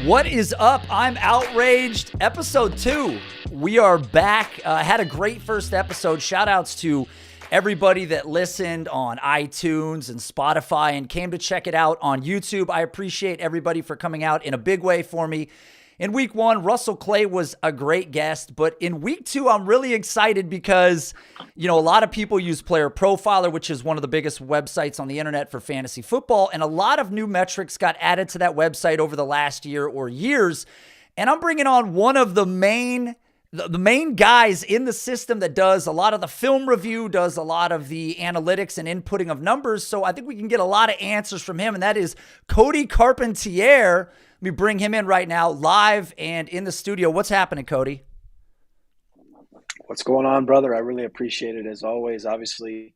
What is up? I'm outraged. Episode 2. We are back. Had a great first episode. Shout outs to everybody that listened on iTunes and Spotify and came to check it out on YouTube. I appreciate everybody for coming out in a big way for me. In week 1, Russell Clay was a great guest, but in week 2, I'm really excited because, a lot of people use Player Profiler, which is one of the biggest websites on the internet for fantasy football, and a lot of new metrics got added to that website over the last year or years, and I'm bringing on one of the main guys in the system that does a lot of the film review, does a lot of the analytics and inputting of numbers, so I think we can get a lot of answers from him, and that is Cody Carpentier. Let me bring him in right now, live and in the studio. What's happening, Cody? What's going on, brother? I really appreciate it, as always. Obviously,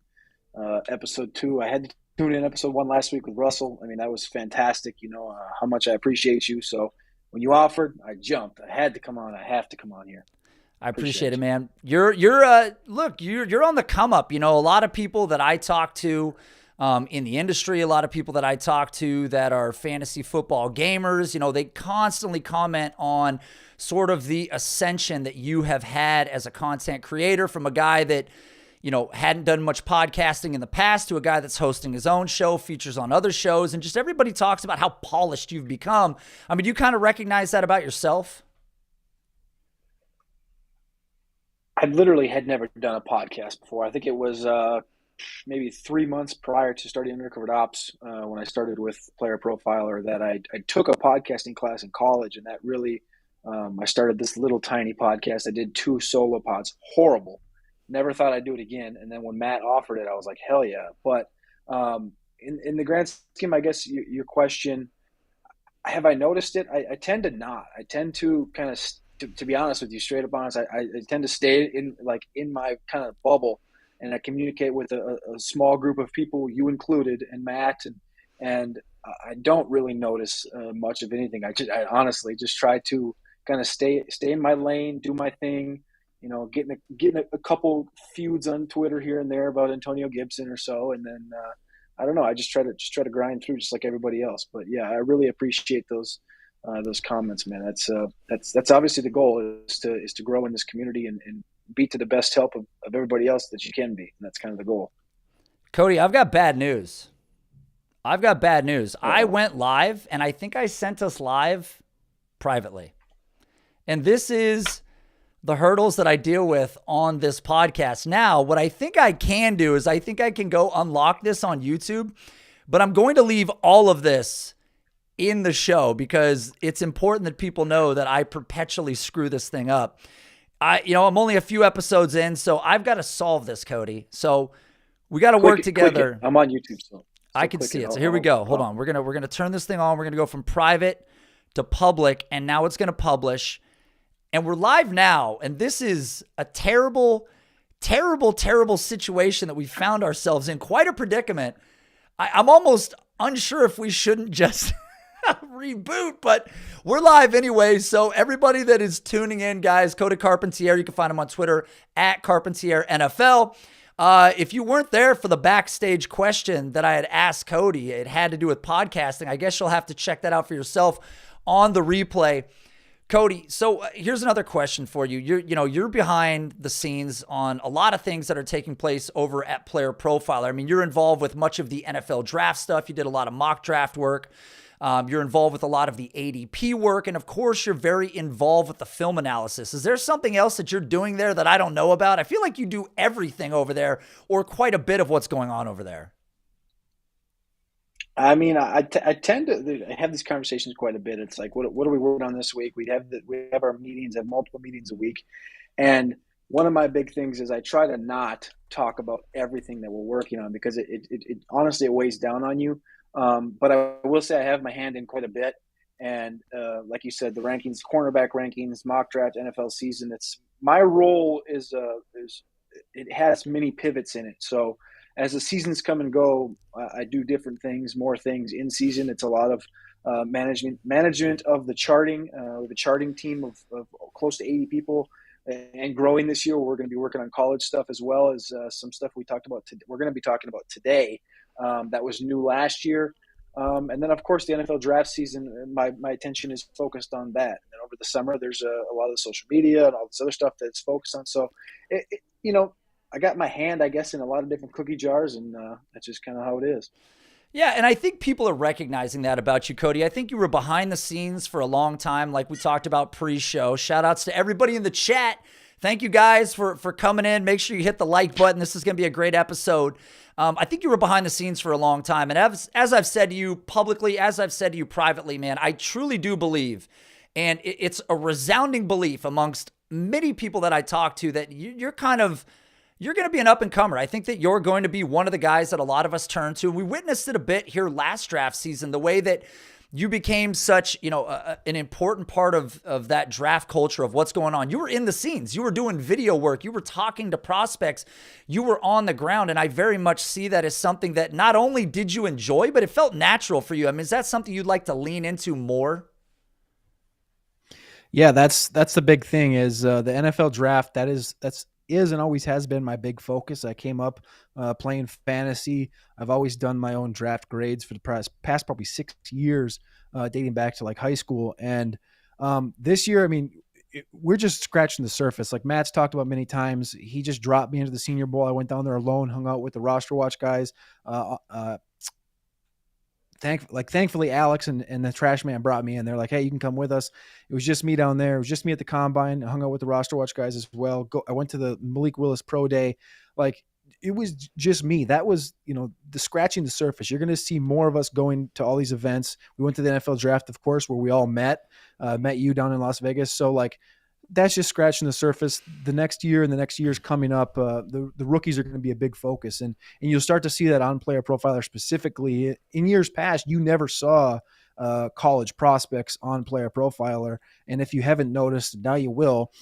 episode 2, I had to tune in episode 1 last week with Russell. I mean, that was fantastic. You know how much I appreciate you. So when you offered, I jumped. I had to come on. I have to come on here. I appreciate it, man. You're on the come up. A lot of people that I talk to in the industry, a lot of people that I talk to that are fantasy football gamers, they constantly comment on sort of the ascension that you have had as a content creator, from a guy that, hadn't done much podcasting in the past to a guy that's hosting his own show, features on other shows, and just everybody talks about how polished you've become. I mean, you kind of recognize that about yourself? I literally had never done a podcast before. I think it was maybe 3 months prior to starting Undercovered Ops, when I started with Player Profiler, that I took a podcasting class in college, and that really, I started this little tiny podcast. I did 2 solo pods, horrible. Never thought I'd do it again. And then when Matt offered it, I was like, hell yeah. But in the grand scheme, I guess your question, have I noticed it? I tend to not. I tend to kind of, to be honest with you, straight up honest, I tend to stay in my kind of bubble. And I communicate with a small group of people, you included, and Matt, and I don't really notice much of anything. I honestly just try to kind of stay in my lane, do my thing, getting a couple feuds on Twitter here and there about Antonio Gibson or so, and then I don't know. I just try to grind through just like everybody else. But yeah, I really appreciate those comments, man. That's obviously the goal is to grow in this community and be to the best help of everybody else that you can be. And that's kind of the goal. Cody, I've got bad news. I went live, and I think I sent us live privately. And this is the hurdles that I deal with on this podcast. Now, what I think I can do is I think I can go unlock this on YouTube, but I'm going to leave all of this in the show because it's important that people know that I perpetually screw this thing up. I'm only a few episodes in, so I've got to solve this, Cody. So we got to work together. I'm on YouTube, so I can see it. So here we go. Hold on. We're gonna turn this thing on. We're gonna go from private to public, and now it's gonna publish. And we're live now. And this is a terrible, terrible, terrible situation that we found ourselves in. Quite a predicament. I'm almost unsure if we shouldn't just reboot, but we're live anyway. So everybody that is tuning in, guys, Cody Carpentier, you can find him on Twitter at Carpentier NFL. If you weren't there for the backstage question that I had asked Cody, it had to do with podcasting. I guess you'll have to check that out for yourself on the replay. Cody, so here's another question for you. You're behind the scenes on a lot of things that are taking place over at Player Profiler. I mean, you're involved with much of the NFL draft stuff. You did a lot of mock draft work. You're involved with a lot of the ADP work, and of course, you're very involved with the film analysis. Is there something else that you're doing there that I don't know about? I feel like you do everything over there, or quite a bit of what's going on over there. I mean, I tend to have these conversations quite a bit. It's like, what are we working on this week? We have our meetings, have multiple meetings a week, and one of my big things is I try to not talk about everything that we're working on because it honestly, it weighs down on you. But I will say I have my hand in quite a bit. And like you said, the rankings, cornerback rankings, mock draft, NFL season, my role is it has many pivots in it. So as the seasons come and go, I do different things, more things in season. It's a lot of management of the charting, the charting team of close to 80 people. And growing this year, we're going to be working on college stuff as well as some stuff we're going to be talking about today that was new last year. And then, of course, the NFL draft season, my attention is focused on that. And then over the summer, there's a lot of the social media and all this other stuff that's focused on. So, I got my hand, I guess, in a lot of different cookie jars, and that's just kind of how it is. Yeah, and I think people are recognizing that about you, Cody. I think you were behind the scenes for a long time, like we talked about pre-show. Shout outs to everybody in the chat. Thank you guys for coming in. Make sure you hit the like button. This is going to be a great episode. I think you were behind the scenes for a long time. And as I've said to you publicly, as I've said to you privately, man, I truly do believe, and it's a resounding belief amongst many people that I talk to, that you're going to be an up-and-comer. I think that you're going to be one of the guys that a lot of us turn to. We witnessed it a bit here last draft season, the way that you became such, an important part of that draft culture of what's going on. You were in the scenes. You were doing video work. You were talking to prospects. You were on the ground, and I very much see that as something that not only did you enjoy, but it felt natural for you. I mean, is that something you'd like to lean into more? Yeah, that's the big thing is the NFL draft. That's and always has been my big focus. I came up playing fantasy. I've always done my own draft grades for the past probably 6 years, dating back to like high school. And this year, I mean, we're just scratching the surface. Like Matt's talked about many times, he just dropped me into the Senior Bowl. I went down there alone, hung out with the roster watch guys. Thankfully, Alex and the trash man brought me in. They're like, hey, you can come with us. It was just me down there. It was just me at the combine. I hung out with the roster watch guys as well. I went to the Malik Willis Pro Day. Like, it was just me. That was, the scratching the surface. You're going to see more of us going to all these events. We went to the NFL draft, of course, where we all met you down in Las Vegas. So like, that's just scratching the surface. The next year and the next years coming up, the rookies are going to be a big focus. And you'll start to see that on Player Profiler specifically. In years past, you never saw college prospects on Player Profiler. And if you haven't noticed, now you will.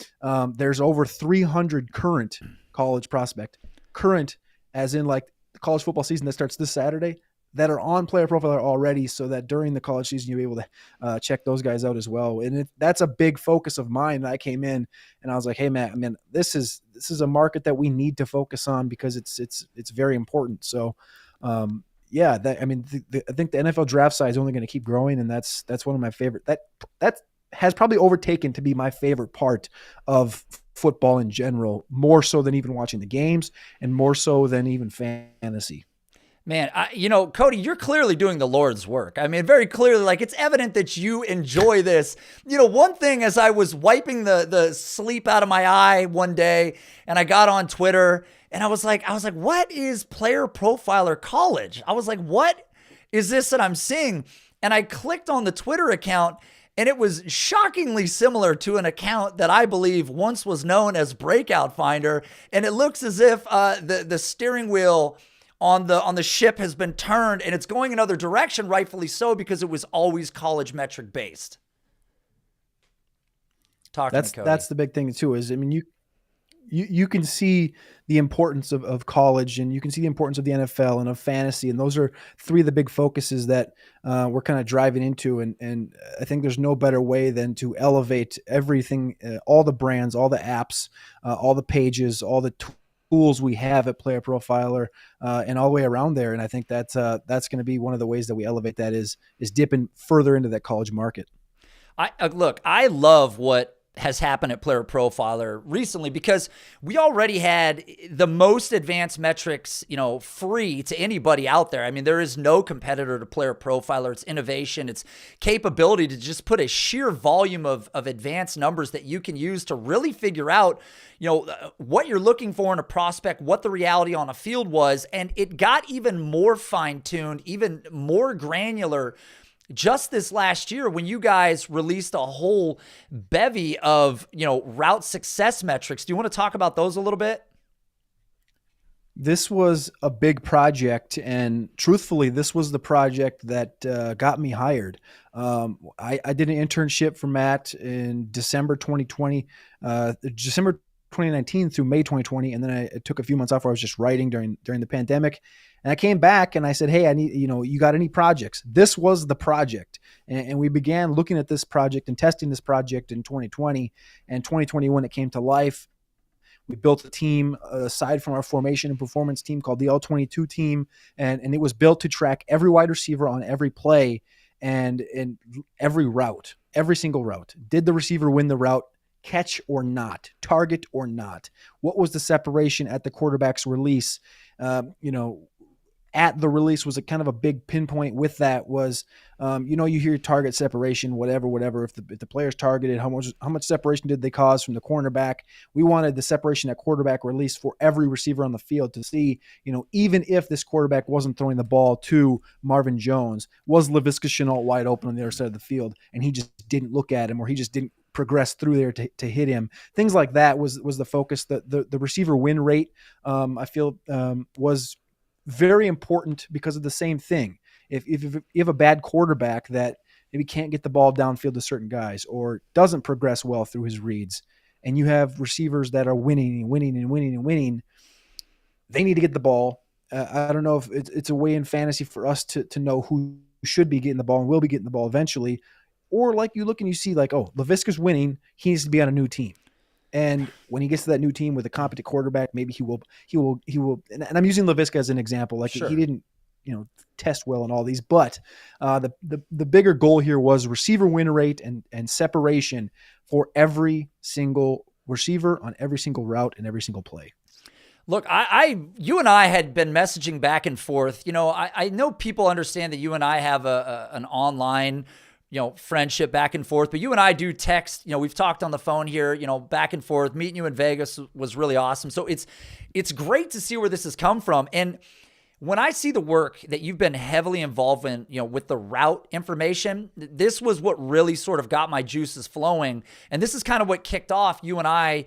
There's over 300 current college prospect. Current as in like the college football season that starts this Saturday, that are on Player Profiler already, so that during the college season you'll be able to check those guys out as well. And that's a big focus of mine. I came in and I was like, hey, Matt, I mean, this is a market that we need to focus on because it's very important. So, I think the NFL draft size is only going to keep growing, and that's one of my favorite. That has probably overtaken to be my favorite part of football in general, more so than even watching the games and more so than even fantasy. Man, Cody, you're clearly doing the Lord's work. I mean, very clearly, like, it's evident that you enjoy this. One thing, as I was wiping the sleep out of my eye one day and I got on Twitter and I was like, what is Player Profiler College? I was like, what is this that I'm seeing? And I clicked on the Twitter account, and it was shockingly similar to an account that I believe once was known as Breakout Finder. And it looks as if the steering wheel on the ship has been turned, and it's going another direction, rightfully so, because it was always college metric based. That's the big thing too, is, I mean, you can see the importance of college, and you can see the importance of the NFL and of fantasy. And those are three of the big focuses that we're kind of driving into. And I think there's no better way than to elevate everything, all the brands, all the apps, all the pages, all the tools we have at Player Profiler, and all the way around there. And I think that's going to be one of the ways that we elevate that is dipping further into that college market. I love what has happened at Player Profiler recently, because we already had the most advanced metrics, free to anybody out there. I mean, there is no competitor to Player Profiler. It's innovation, it's capability to just put a sheer volume of advanced numbers that you can use to really figure out, what you're looking for in a prospect, what the reality on a field was. And it got even more fine-tuned, even more granular just this last year when you guys released a whole bevy of, route success metrics. Do you want to talk about those a little bit? This was a big project, and truthfully, this was the project that got me hired. I did an internship for Matt in December 2020, December 2019 through May 2020, and then I took a few months off where I was just writing during the pandemic. And I came back and I said, hey, I need, you got any projects? This was the project. And we began looking at this project and testing this project in 2020, and 2021 it came to life. We built a team aside from our formation and performance team called the All-22 team, and it was built to track every wide receiver on every play and in every route, every single route. Did the receiver win the route? Catch or not, target or not? What was the separation at the quarterback's release? At the release was a kind of a big pinpoint with that was, you hear target separation, whatever. If the player's targeted, how much separation did they cause from the cornerback? We wanted the separation at quarterback release for every receiver on the field to see, even if this quarterback wasn't throwing the ball to Marvin Jones, was Laviska Shenault wide open on the other side of the field, and he just didn't look at him, or he just didn't progress through there to hit him. Things like that was the focus. The receiver win rate, I feel, was very important because of the same thing. If you have a bad quarterback that maybe can't get the ball downfield to certain guys or doesn't progress well through his reads, and you have receivers that are winning, they need to get the ball. I don't know if it's a way in fantasy for us to know who should be getting the ball and will be getting the ball eventually. Or like you look and you see like, oh, Laviska's winning, he needs to be on a new team. And when he gets to that new team with a competent quarterback, maybe he will. And I'm using Laviska as an example. Like He didn't, test well in all these, but the bigger goal here was receiver win rate and separation for every single receiver on every single route and every single play. Look, you and I had been messaging back and forth. I know people understand that you and I have an online friendship back and forth, but you and I do text, we've talked on the phone here, back and forth. Meeting you in Vegas was really awesome. So it's great to see where this has come from. And when I see the work that you've been heavily involved in, with the route information, this was what really sort of got my juices flowing. And this is kind of what kicked off you and I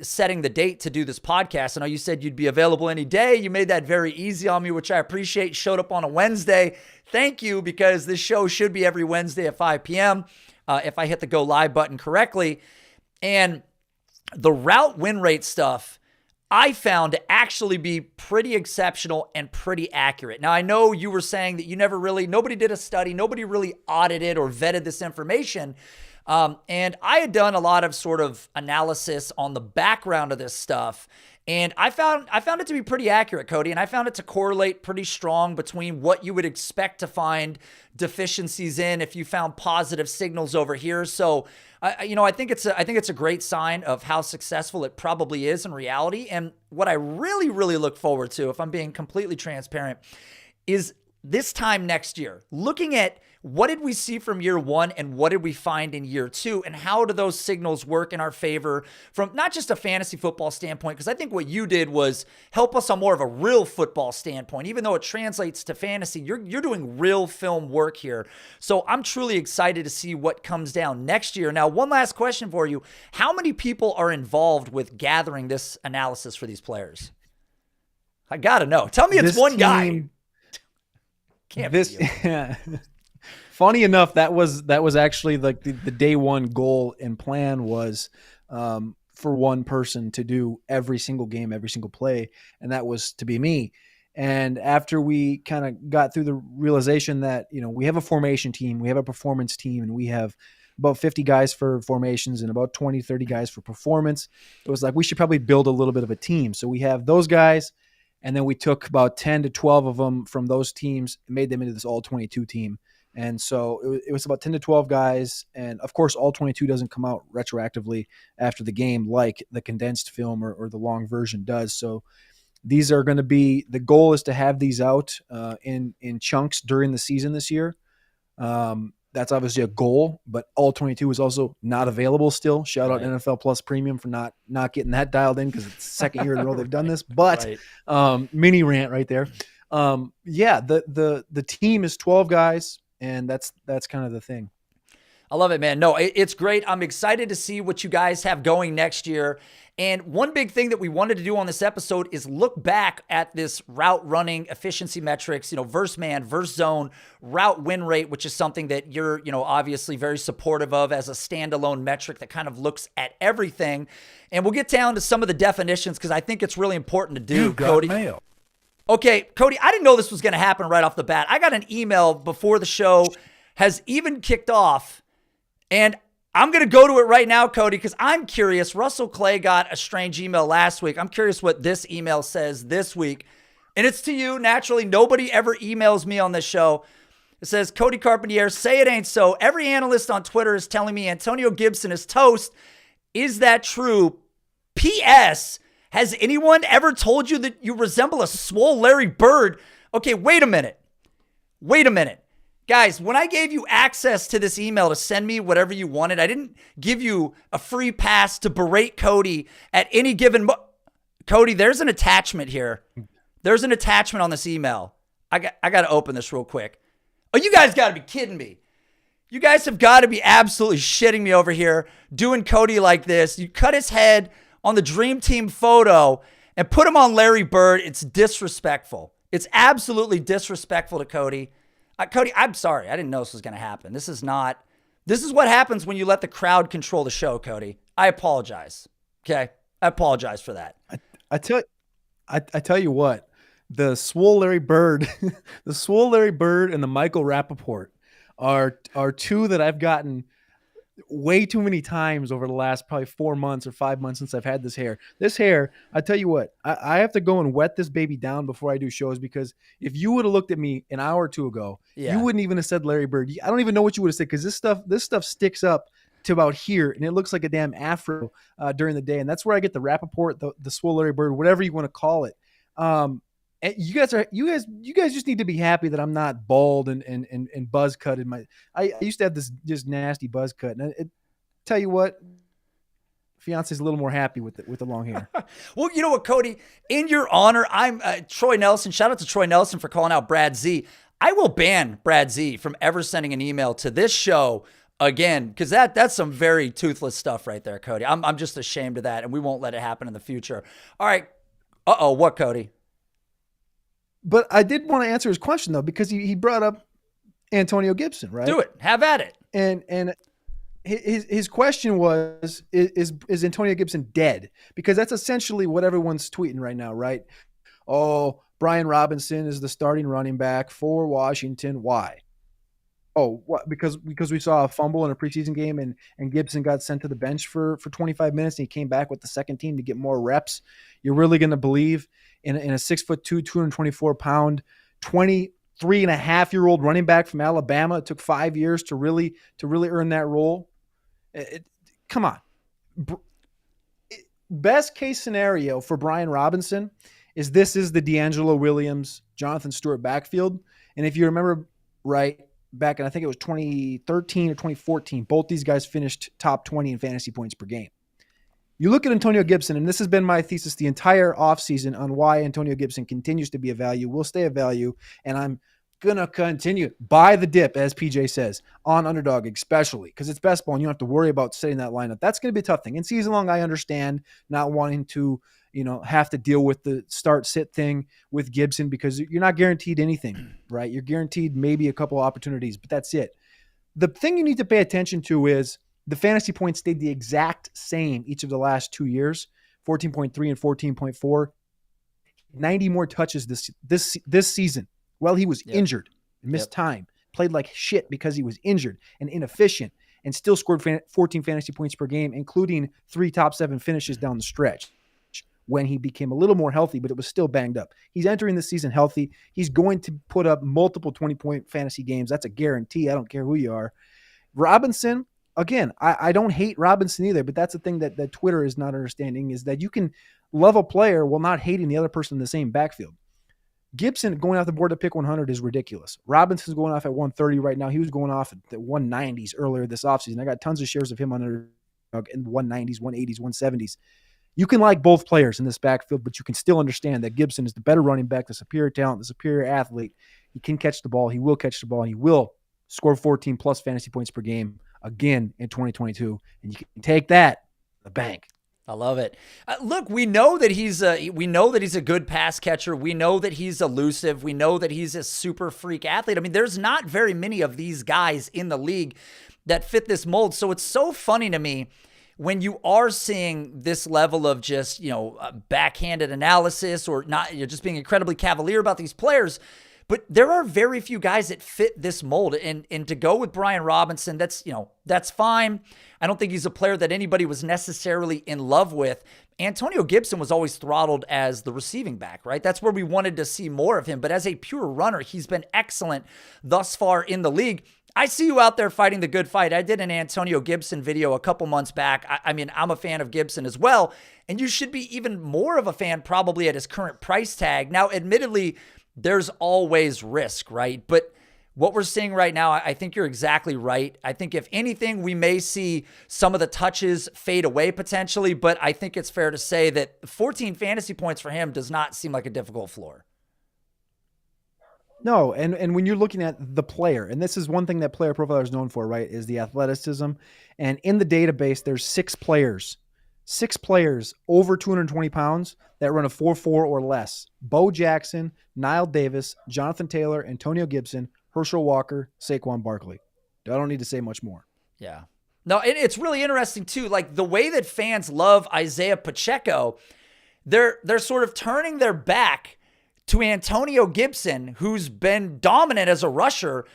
setting the date to do this podcast. I know you said you'd be available any day. You made that very easy on me, which I appreciate. Showed up on a Wednesday. Thank you, because this show should be every Wednesday at 5 p.m. If I hit the go live button correctly. And the route win rate stuff, I found to actually be pretty exceptional and pretty accurate. Now, I know you were saying that nobody did a study, nobody really audited or vetted this information. And I had done a lot of sort of analysis on the background of this stuff. And I found it to be pretty accurate, Cody, and I found it to correlate pretty strong between what you would expect to find deficiencies in if you found positive signals over here. So, I think it's a great sign of how successful it probably is in reality. And what I really, really look forward to, if I'm being completely transparent, is this time next year, looking at what did we see from year one and what did we find in year two, and how do those signals work in our favor from not just a fantasy football standpoint, because I think what you did was help us on more of a real football standpoint. Even though it translates to fantasy, you're doing real film work here. So I'm truly excited to see what comes down next year. Now, one last question for you. How many people are involved with gathering this analysis for these players? I got to know. Tell me it's one guy. Can't be you. Funny enough, that was actually like the day one goal and plan was for one person to do every single game, every single play, and that was to be me. And after we kind of got through the realization that, we have a formation team, we have a performance team, and we have about 50 guys for formations and about 20, 30 guys for performance, it was like we should probably build a little bit of a team. So we have those guys, and then we took about 10 to 12 of them from those teams and made them into this all-22 team. And so it was about 10 to 12 guys. And of course, all 22 doesn't come out retroactively after the game like the condensed film or the long version does. So these are going to be, the goal is to have these out in chunks during the season this year. That's obviously a goal, but all 22 is also not available still. Shout out NFL Plus Premium for not getting that dialed in because it's the second year in a row they've done this. But mini rant right there. The team is 12 guys. And that's kind of the thing. I love it, man. No, it's great. I'm excited to see what you guys have going next year. And one big thing that we wanted to do on this episode is look back at this route running efficiency metrics, verse man, verse zone, route win rate, which is something that you're, obviously very supportive of as a standalone metric that kind of looks at everything. And we'll get down to some of the definitions because I think it's really important to do, Cody. Mail. Okay, Cody, I didn't know this was going to happen right off the bat. I got an email before the show has even kicked off, and I'm going to go to it right now, Cody, because I'm curious. Russell Clay got a strange email last week. I'm curious what this email says this week. And it's to you. Naturally, nobody ever emails me on this show. It says, Cody Carpentier, say it ain't so. Every analyst on Twitter is telling me Antonio Gibson is toast. Is that true? P.S. Has anyone ever told you that you resemble a swole Larry Bird? Okay, wait a minute. Guys, when I gave you access to this email to send me whatever you wanted, I didn't give you a free pass to berate Cody at any given Cody, there's an attachment here. There's an attachment on this email. I got to open this real quick. Oh, you guys got to be kidding me. You guys have got to be absolutely shitting me over here doing Cody like this. You cut his head on the Dream Team photo and put him on Larry Bird. It's disrespectful. It's absolutely disrespectful to Cody. Cody, I'm sorry. I didn't know this was going to happen. This is what happens when you let the crowd control the show, Cody. I apologize. Okay? I apologize for that. I tell you what, the swole Larry Bird, the swole Larry Bird and the Michael Rappaport are two that I've gotten way too many times over the last probably 4 months or 5 months since I've had this hair. This hair, I tell you what, I have to go and wet this baby down before I do shows, because if you would have looked at me an hour or two ago, you wouldn't even have said Larry Bird. I don't even know what you would have said, because this stuff sticks up to about here, and it looks like a damn afro during the day, and that's where I get the Rappaport, the swole Larry Bird, whatever you want to call it. And you guys just need to be happy that I'm not bald and buzz cut in my. I used to have this just nasty buzz cut, and tell you what, fiance's a little more happy with the long hair. Well, you know what, Cody? In your honor, I'm Troy Nelson. Shout out to Troy Nelson for calling out Brad Z. I will ban Brad Z from ever sending an email to this show again, because that's some very toothless stuff right there, Cody. I'm just ashamed of that, and we won't let it happen in the future. All right. What, Cody? But I did want to answer his question, though, because he brought up Antonio Gibson, right? Do it. Have at it. And his question was, is Antonio Gibson dead? Because that's essentially what everyone's tweeting right now, right? Oh, Brian Robinson is the starting running back for Washington. Why? Oh, what? Because we saw a fumble in a preseason game and Gibson got sent to the bench for 25 minutes and he came back with the second team to get more reps. You're really going to believe in a 6'2", 224-pound, 23-and-a-half-year-old running back from Alabama? It took 5 years to really earn that role. Come on. Best case scenario for Brian Robinson is this is the D'Angelo Williams, Jonathan Stewart backfield. And if you remember right, back in, I think it was 2013 or 2014, both these guys finished top 20 in fantasy points per game. You look at Antonio Gibson, and this has been my thesis the entire offseason on why Antonio Gibson continues to be a value, will stay a value, and I'm going to continue. Buy the dip, as PJ says, on Underdog especially, because it's best ball and you don't have to worry about setting that lineup. That's going to be a tough thing. In season long, I understand not wanting to have to deal with the start-sit thing with Gibson because you're not guaranteed anything, right? You're guaranteed maybe a couple of opportunities, but that's it. The thing you need to pay attention to is the fantasy points stayed the exact same each of the last 2 years, 14.3 and 14.4. 90 more touches this season. Well, he was injured and missed time, played like shit because he was injured and inefficient, and still scored 14 fantasy points per game, including 3 top 7 finishes down the stretch when he became a little more healthy, but it was still banged up. He's entering the season healthy. He's going to put up multiple 20-point fantasy games. That's a guarantee. I don't care who you are. Robinson, again, I don't hate Robinson either, but that's the thing that Twitter is not understanding is that you can love a player while not hating the other person in the same backfield. Gibson going off the board to pick 100 is ridiculous. Robinson's going off at 130 right now. He was going off at the 190s earlier this offseason. I got tons of shares of him under in 190s, 180s, 170s. You can like both players in this backfield, but you can still understand that Gibson is the better running back, the superior talent, the superior athlete. He can catch the ball. He will catch the ball. And he will score 14-plus fantasy points per game again in 2022. And you can take that to the bank. I love it. Look, we know that he's a good pass catcher. We know that he's elusive. We know that he's a super freak athlete. I mean, there's not very many of these guys in the league that fit this mold. So it's so funny to me when you are seeing this level of just, backhanded analysis or not, just being incredibly cavalier about these players. But there are very few guys that fit this mold. And to go with Brian Robinson, that's fine. I don't think he's a player that anybody was necessarily in love with. Antonio Gibson was always throttled as the receiving back, right? That's where we wanted to see more of him. But as a pure runner, he's been excellent thus far in the league. I see you out there fighting the good fight. I did an Antonio Gibson video a couple months back. I mean, I'm a fan of Gibson as well. And you should be even more of a fan probably at his current price tag. Now, admittedly, there's always risk, right? But what we're seeing right now, I think you're exactly right. I think if anything, we may see some of the touches fade away potentially, but I think it's fair to say that 14 fantasy points for him does not seem like a difficult floor. No, and when you're looking at the player, and this is one thing that Player Profiler is known for, right, is the athleticism. And in the database, there's six players over 220 pounds that run a 4.4 or less. Bo Jackson, Nile Davis, Jonathan Taylor, Antonio Gibson, Herschel Walker, Saquon Barkley. I don't need to say much more. Yeah. No, it's really interesting too. Like the way that fans love Isaiah Pacheco, they're sort of turning their back to Antonio Gibson, who's been dominant as a rusher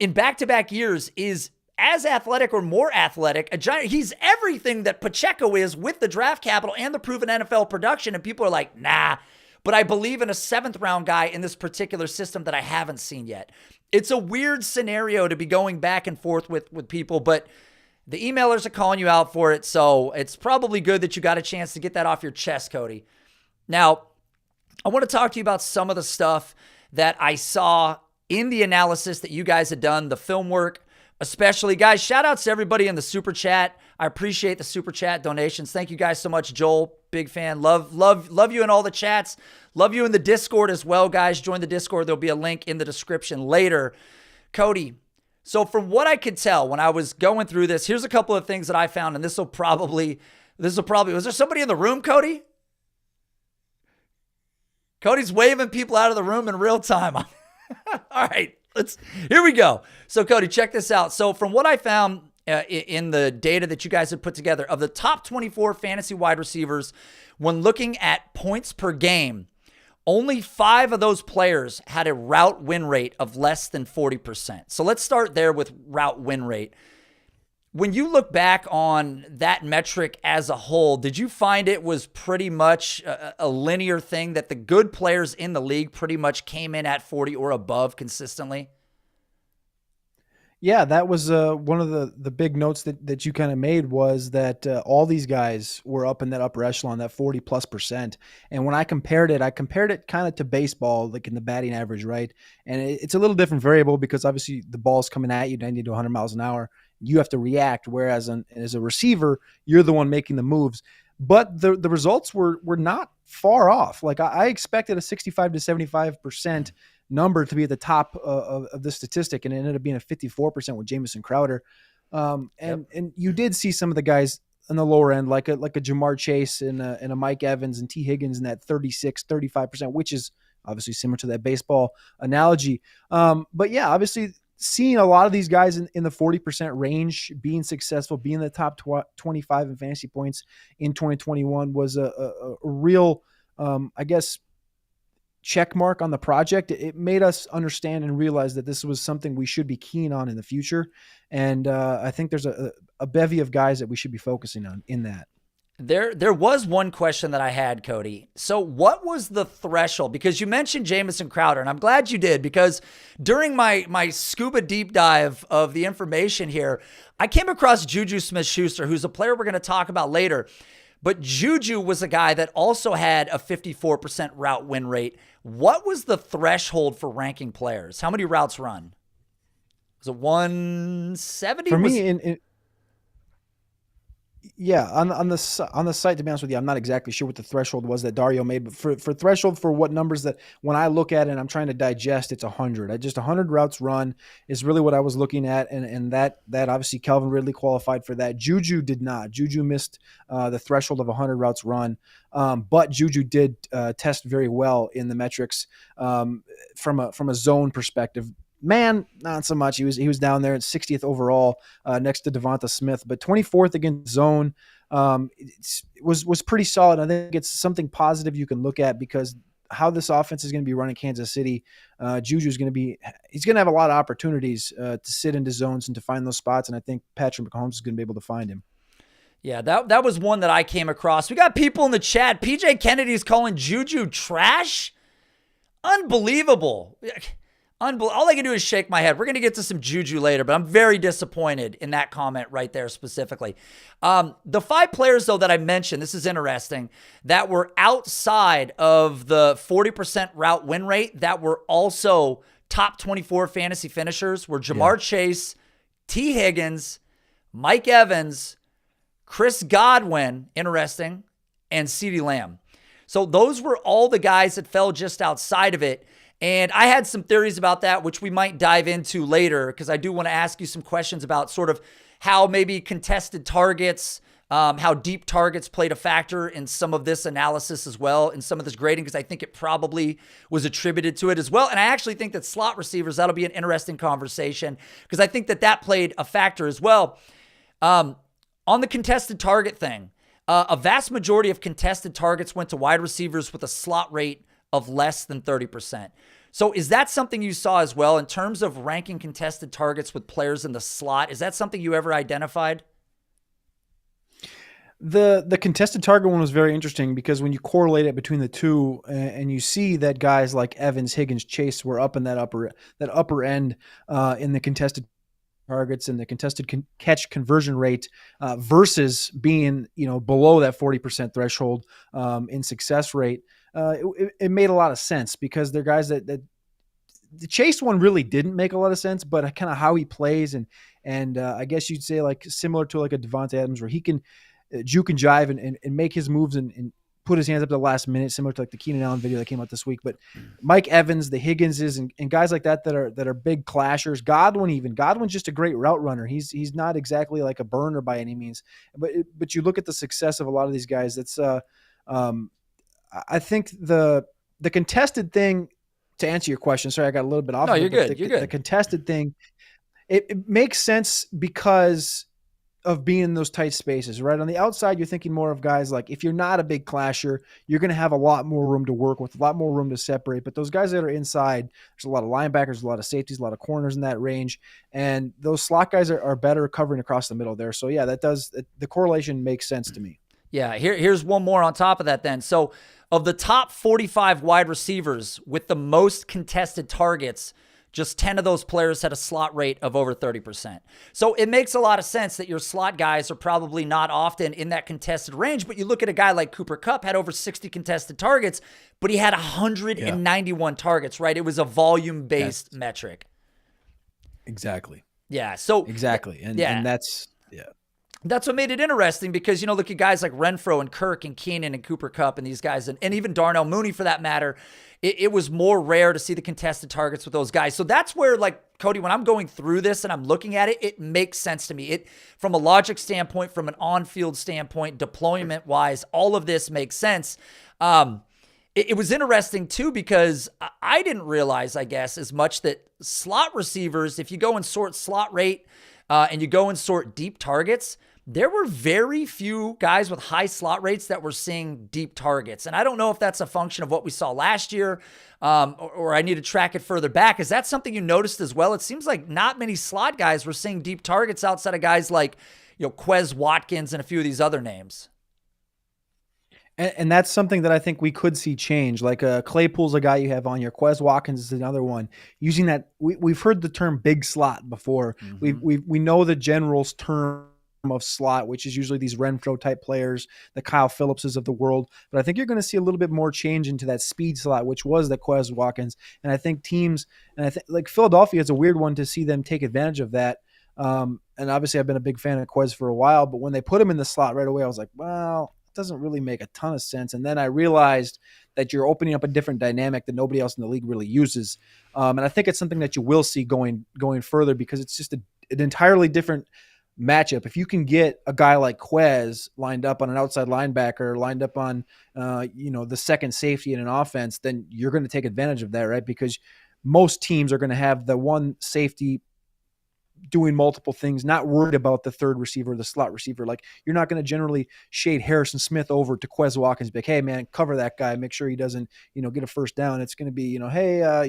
in back-to-back years, is as athletic or more athletic. A giant. He's everything that Pacheco is with the draft capital and the proven NFL production. And people are like, nah, but I believe in a 7th-round guy in this particular system that I haven't seen yet. It's a weird scenario to be going back and forth with people, but the emailers are calling you out for it, so it's probably good that you got a chance to get that off your chest, Cody. Now, I want to talk to you about some of the stuff that I saw in the analysis that you guys had done, the film work, especially. Guys, shout outs to everybody in the super chat. I appreciate the super chat donations. Thank you guys so much, Joel. Big fan. Love you in all the chats. Love you in the Discord as well, guys. Join the Discord. There'll be a link in the description later. Cody, so from what I could tell when I was going through this, here's a couple of things that I found, and this will probably, was there somebody in the room, Cody? Cody's waving people out of the room in real time. All right, here we go. So Cody, check this out. So from what I found in the data that you guys have put together, of the top 24 fantasy wide receivers, when looking at points per game, only 5 of those players had a route win rate of less than 40%. So let's start there with route win rate. When you look back on that metric as a whole, did you find it was pretty much a linear thing that the good players in the league pretty much came in at 40 or above consistently? Yeah, that was one of the big notes that you kind of made, was that all these guys were up in that upper echelon, that 40+%. And when I compared it kind of to baseball, like in the batting average, right? And it's a little different variable because obviously the ball's coming at you 90 to 100 miles an hour. You have to react, whereas as a receiver, you're the one making the moves. But the results were not far off. Like I expected a 65 to 75% number to be at the top of the statistic, and it ended up being a 54% with Jamison Crowder. And you did see some of the guys on the lower end, like a Jamar Chase and a Mike Evans and T. Higgins in that 36, 35%, which is obviously similar to that baseball analogy. But yeah, obviously seeing a lot of these guys in the 40% range being successful, being in the top 25 in fantasy points in 2021 was a real, I guess, check mark on the project. It made us understand and realize that this was something we should be keen on in the future. And I think there's a bevy of guys that we should be focusing on in that. There was one question that I had, Cody. So what was the threshold? Because you mentioned Jamison Crowder, and I'm glad you did, because during my scuba deep dive of the information here, I came across Juju Smith-Schuster, who's a player we're going to talk about later. But Juju was a guy that also had a 54% route win rate. What was the threshold for ranking players? How many routes run? Was it 170? For me, yeah, on the site, to be honest with you, I'm not exactly sure what the threshold was that Dario made, but for threshold for what numbers that when I look at it and I'm trying to digest, it's 100. 100 routes run is really what I was looking at, and that obviously Calvin Ridley qualified for that. Juju did not. Juju missed the threshold of 100 routes run, but Juju did test very well in the metrics from a zone perspective. Man, not so much. He was down there at 60th overall next to Devonta Smith, but 24th against zone was pretty solid. I think it's something positive you can look at because how this offense is going to be running Kansas City. Juju's he's going to have a lot of opportunities to sit into zones and to find those spots. And I think Patrick Mahomes is going to be able to find him. Yeah, that was one that I came across. We got people in the chat. PJ Kennedy's calling Juju trash. Unbelievable. All I can do is shake my head. We're going to get to some Juju later, but I'm very disappointed in that comment right there specifically. The 5 players, though, that I mentioned, this is interesting, that were outside of the 40% route win rate, that were also top 24 fantasy finishers, were Jamar Chase, T. Higgins, Mike Evans, Chris Godwin, interesting, and CeeDee Lamb. So those were all the guys that fell just outside of it. And I had some theories about that, which we might dive into later, because I do want to ask you some questions about sort of how maybe contested targets, how deep targets played a factor in some of this analysis as well, in some of this grading, because I think it probably was attributed to it as well. And I actually think that slot receivers, that'll be an interesting conversation, because I think that played a factor as well. On the contested target thing, a vast majority of contested targets went to wide receivers with a slot rate of less than 30%. So is that something you saw as well in terms of ranking contested targets with players in the slot? Is that something you ever identified? The contested target one was very interesting because when you correlate it between the two and you see that guys like Evans, Higgins, Chase were up in that upper end in the contested targets and the contested catch conversion rate versus being, below that 40% threshold in success rate. It made a lot of sense because they're guys that the Chase one really didn't make a lot of sense, but kind of how he plays and I guess you'd say like similar to like a Devontae Adams where he can juke and jive and make his moves and put his hands up to the last minute, similar to like the Keenan Allen video that came out this week. But Mike Evans, the Higginses, and guys like that are big clashers. Godwin's just a great route runner. He's not exactly like a burner by any means, but you look at the success of a lot of these guys. That's I think the contested thing, to answer your question, sorry, I got a little bit off. No, you're good. You're good. The contested thing, it makes sense because of being in those tight spaces, right? On the outside, you're thinking more of guys like if you're not a big clasher, you're going to have a lot more room to work with, a lot more room to separate. But those guys that are inside, there's a lot of linebackers, a lot of safeties, a lot of corners in that range. And those slot guys are better covering across the middle there. So yeah, the correlation makes sense to me. Yeah, here's one more on top of that then. So of the top 45 wide receivers with the most contested targets, just 10 of those players had a slot rate of over 30%. So it makes a lot of sense that your slot guys are probably not often in that contested range, but you look at a guy like Cooper Kupp, had over 60 contested targets, but he had 191 targets, right? It was a volume-based metric. Exactly. Yeah, so... Exactly. And that's... Yeah. That's what made it interesting because, look at guys like Renfro and Kirk and Keenan and Cooper Kupp and these guys, and even Darnell Mooney for that matter. It was more rare to see the contested targets with those guys. So that's where, like, Cody, when I'm going through this and I'm looking at it, it makes sense to me. It, from a logic standpoint, from an on-field standpoint, deployment-wise, all of this makes sense. It was interesting, too, because I didn't realize, I guess, as much that slot receivers, if you go and sort slot rate and you go and sort deep targets, there were very few guys with high slot rates that were seeing deep targets. And I don't know if that's a function of what we saw last year or I need to track it further back. Is that something you noticed as well? It seems like not many slot guys were seeing deep targets outside of guys like, Quez Watkins and a few of these other names. And that's something that I think we could see change. Like Claypool's a guy you have on your. Quez Watkins is another one. Using that, we've heard the term big slot before. Mm-hmm. We know the general's term of slot, which is usually these Renfro type players, the Kyle Phillipses of the world. But I think you're going to see a little bit more change into that speed slot, which was the Quez Watkins. And I think teams, and I think like Philadelphia is a weird one to see them take advantage of that. And obviously I've been a big fan of Quez for a while, but when they put him in the slot right away, I was like, well, it doesn't really make a ton of sense. And then I realized that you're opening up a different dynamic that nobody else in the league really uses. And I think it's something that you will see going further because it's just an entirely different matchup. If you can get a guy like Quez lined up on an outside linebacker, lined up on, the second safety in an offense, then you're going to take advantage of that, right? Because most teams are going to have the one safety doing multiple things, not worried about the third receiver, the slot receiver. Like, you're not going to generally shade Harrison Smith over to Quez Watkins, be like, hey man, cover that guy, make sure he doesn't, get a first down. It's going to be, hey,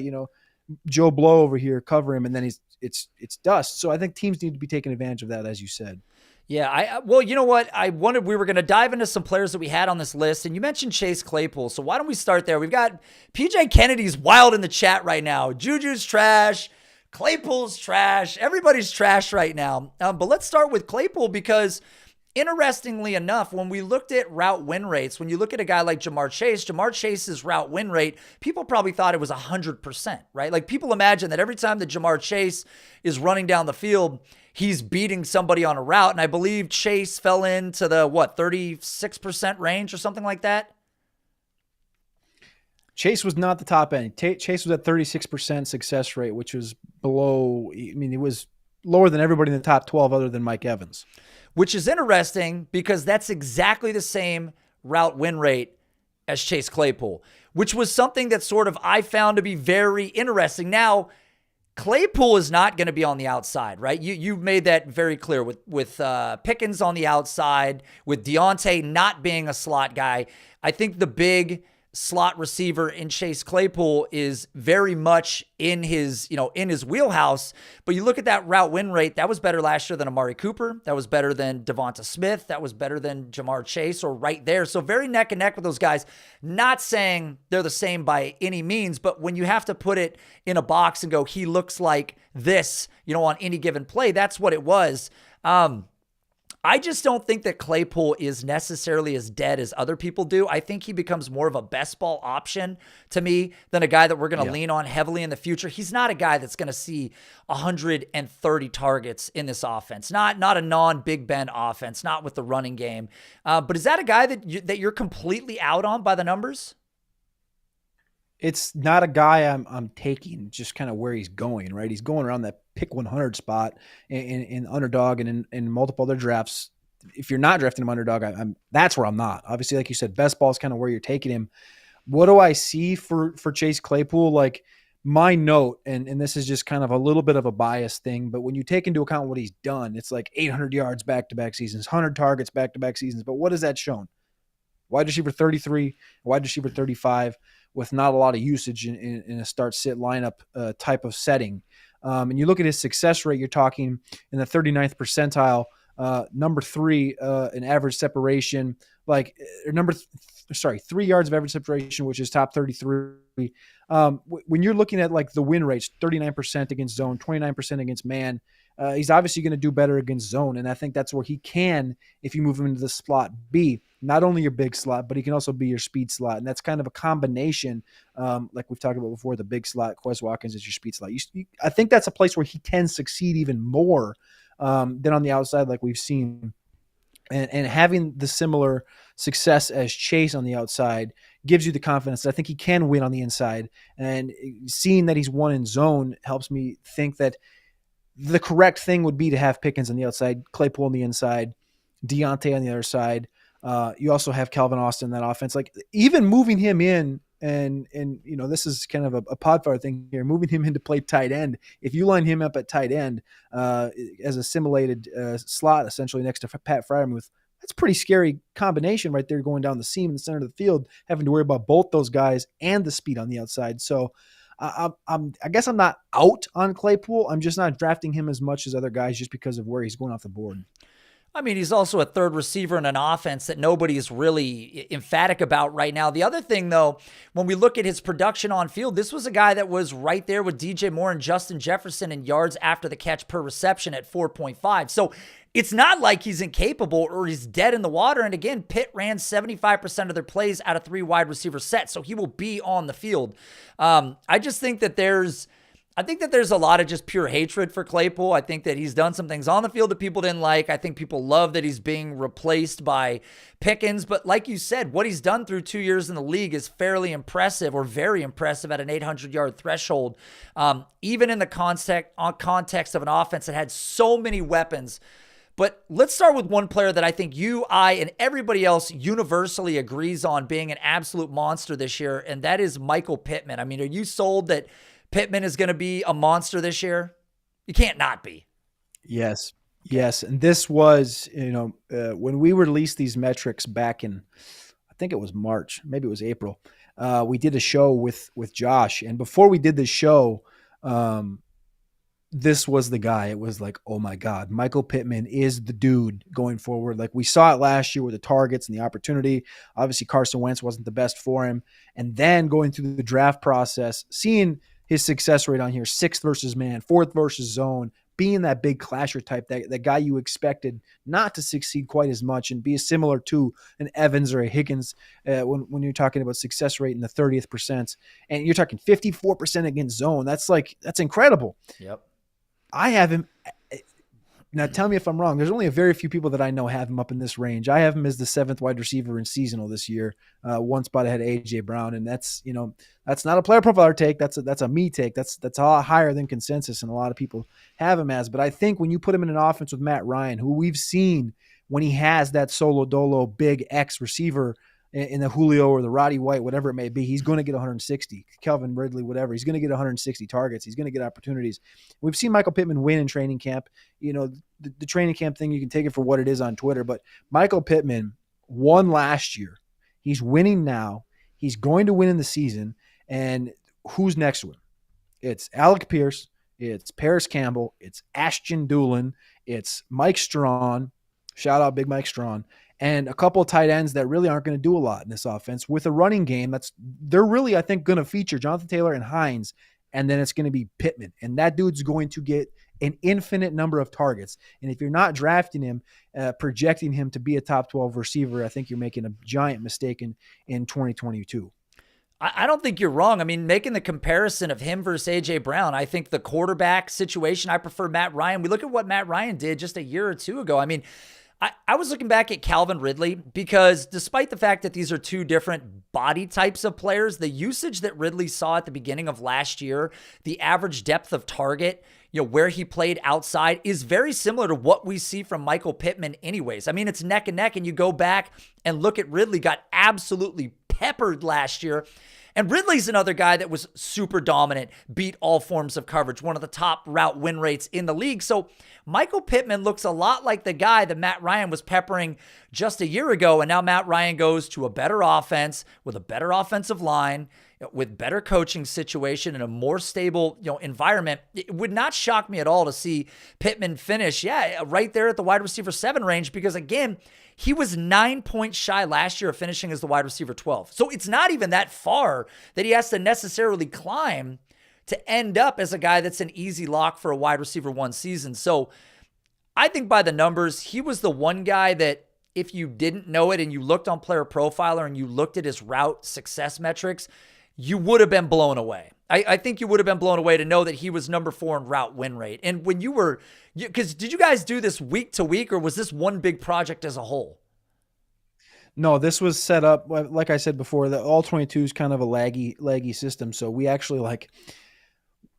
Joe Blow over here, cover him, and then it's dust. So I think teams need to be taking advantage of that, as you said. Yeah, well, you know what? We were going to dive into some players that we had on this list, and you mentioned Chase Claypool, so why don't we start there? We've got PJ Kennedy's wild in the chat right now. Juju's trash. Claypool's trash. Everybody's trash right now. But let's start with Claypool because, interestingly enough, when we looked at route win rates, when you look at a guy like Jamar Chase's route win rate, people probably thought it was 100%, right? Like, people imagine that every time that Jamar Chase is running down the field, he's beating somebody on a route. And I believe Chase fell into the, 36% range or something like that? Chase was not the top end. Chase was at 36% success rate, which was below. I mean, it was lower than everybody in the top 12 other than Mike Evans. Which is interesting because that's exactly the same route win rate as Chase Claypool, which was something that sort of I found to be very interesting. Now, Claypool is not going to be on the outside, right? You've made that very clear with Pickens on the outside, with Deontay not being a slot guy. I think the big slot receiver in Chase Claypool is very much in his wheelhouse. But you look at that route win rate, that was better last year than Amari Cooper. That was better than Devonta Smith. That was better than Jamar Chase, or right there. So very neck and neck with those guys. Not saying they're the same by any means, but when you have to put it in a box and go, he looks like this, on any given play, that's what it was. I just don't think that Claypool is necessarily as dead as other people do. I think he becomes more of a best ball option to me than a guy that we're going to lean on heavily in the future. He's not a guy that's going to see 130 targets in this offense. Not a non-Big Ben offense, not with the running game. But is that a guy that you're completely out on by the numbers? It's not a guy I'm taking, just kind of where he's going, right? He's going around that pick 100 spot in underdog and in multiple other drafts. If you're not drafting him underdog, that's where I'm not. Obviously, like you said, best ball is kind of where you're taking him. What do I see for Chase Claypool? Like, my note, and this is just kind of a little bit of a bias thing, but when you take into account what he's done, it's like 800 yards back-to-back seasons, 100 targets back-to-back seasons. But what has that shown? Wide receiver 33, wide receiver 35, with not a lot of usage in a start-sit lineup type of setting. And you look at his success rate, you're talking in the 39th percentile, number 3 in average separation, 3 yards of average separation, which is top 33. When you're looking at like the win rates, 39% against zone, 29% against man, he's obviously going to do better against zone. And I think that's where he can, if you move him into the slot, be not only your big slot, but he can also be your speed slot. And that's kind of a combination, like we've talked about before, the big slot, Quez Watkins is your speed slot. I think that's a place where he can succeed even more than on the outside, like we've seen. And having the similar success as Chase on the outside gives you the confidence that I think he can win on the inside. And seeing that he's won in zone helps me think that the correct thing would be to have Pickens on the outside, Claypool on the inside, Deontay on the other side. You also have Calvin Austin in that offense. Like, even moving him in, and this is kind of a Podfire thing here, moving him in to play tight end. If you line him up at tight end as a simulated slot, essentially next to Pat Freiermuth, that's a pretty scary combination right there, going down the seam in the center of the field, having to worry about both those guys and the speed on the outside. So I guess I'm not out on Claypool. I'm just not drafting him as much as other guys just because of where he's going off the board. I mean, he's also a third receiver in an offense that nobody's really emphatic about right now. The other thing, though, when we look at his production on field, this was a guy that was right there with DJ Moore and Justin Jefferson in yards after the catch per reception at 4.5. So it's not like he's incapable or he's dead in the water. And again, Pitt ran 75% of their plays out of 3 wide receiver sets, so he will be on the field. I just think that there's a lot of just pure hatred for Claypool. I think that he's done some things on the field that people didn't like. I think people love that he's being replaced by Pickens. But like you said, what he's done through 2 years in the league is fairly impressive, or very impressive, at an 800-yard threshold. Even in the context of an offense that had so many weapons. But let's start with one player that I think you, I, and everybody else universally agrees on being an absolute monster this year, and that is Michael Pittman. I mean, are you sold that Pittman is going to be a monster this year? You can't not be. Yes. Yes. And this was, when we released these metrics back in, I think it was March, maybe it was April. We did a show with Josh. And before we did the show, this was the guy. It was like, oh my God, Michael Pittman is the dude going forward. Like we saw it last year with the targets and the opportunity. Obviously, Carson Wentz wasn't the best for him. And then going through the draft process, seeing his success rate on here, 6th versus man, 4th versus zone, being that big clasher type, that guy you expected not to succeed quite as much and be similar to an Evans or a Higgins when you're talking about success rate in the 30th percent. And you're talking 54% against zone. That's incredible. Yep. I have him. Now tell me if I'm wrong. There's only a very few people that I know have him up in this range. I have him as the 7th wide receiver in seasonal this year, one spot ahead of AJ Brown. And that's not a player profiler take. That's a me take. That's a lot higher than consensus. And a lot of people have him as, but I think when you put him in an offense with Matt Ryan, who we've seen when he has that solo dolo big X receiver in the Julio or the Roddy White, whatever it may be, he's going to get 160. Kelvin Ridley, whatever, he's going to get 160 targets. He's going to get opportunities. We've seen Michael Pittman win in training camp. The training camp thing, you can take it for what it is on Twitter, but Michael Pittman won last year. He's winning now. He's going to win in the season. And who's next to him? It's Alec Pierce. It's Paris Campbell. It's Ashton Doolin. It's Mike Strawn. Shout out Big Mike Strawn. And a couple of tight ends that really aren't going to do a lot in this offense with a running game. They're really, I think, going to feature Jonathan Taylor and Hines, and then it's going to be Pittman. And that dude's going to get an infinite number of targets. And if you're not drafting him, projecting him to be a top 12 receiver, I think you're making a giant mistake in 2022. I don't think you're wrong. I mean, making the comparison of him versus A.J. Brown, I think the quarterback situation, I prefer Matt Ryan. We look at what Matt Ryan did just a year or two ago. I mean, I was looking back at Calvin Ridley because despite the fact that these are two different body types of players, the usage that Ridley saw at the beginning of last year, the average depth of target, where he played outside is very similar to what we see from Michael Pittman anyways. I mean, it's neck and neck, and you go back and look at Ridley, got absolutely peppered last year. And Ridley's another guy that was super dominant, beat all forms of coverage, one of the top route win rates in the league. So Michael Pittman looks a lot like the guy that Matt Ryan was peppering just a year ago. And now Matt Ryan goes to a better offense with a better offensive line, with better coaching situation and a more stable, environment. It would not shock me at all to see Pittman finish, right there at the wide receiver 7 range, because again, he was 9 points shy last year of finishing as the wide receiver 12. So it's not even that far that he has to necessarily climb to end up as a guy that's an easy lock for a wide receiver 1 season. So I think by the numbers, he was the one guy that if you didn't know it and you looked on Player Profiler and you looked at his route success metrics, you would have been blown away. I think you would have been blown away to know that he was number 4 in route win rate. And when because did you guys do this week to week, or was this one big project as a whole? No, this was set up, like I said before, the all 22 is kind of a laggy system. So we actually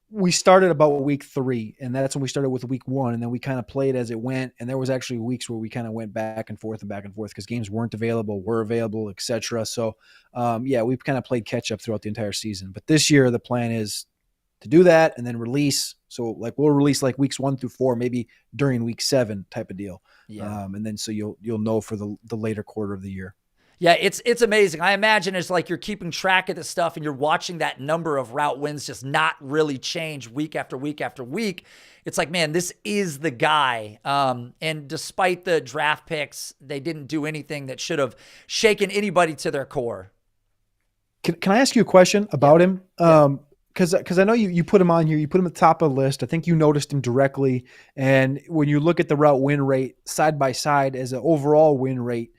we started about week 3, and that's when we started with week 1, and then we kind of played as it went. And there was actually weeks where we kind of went back and forth because games weren't available, were available, etc. So we've kind of played catch up throughout the entire season. But this year the plan is to do that and then release. So we'll release weeks 1 through 4, maybe during week 7 type of deal. Yeah. And then so you'll know for the later quarter of the year. Yeah, it's amazing. I imagine it's like you're keeping track of this stuff and you're watching that number of route wins just not really change week after week after week. It's like, man, this is the guy. And despite the draft picks, they didn't do anything that should have shaken anybody to their core. Can I ask you a question about him? Because I know you put him on here, you put him at the top of the list. I think you noticed him directly. And when you look at the route win rate side by side as an overall win rate,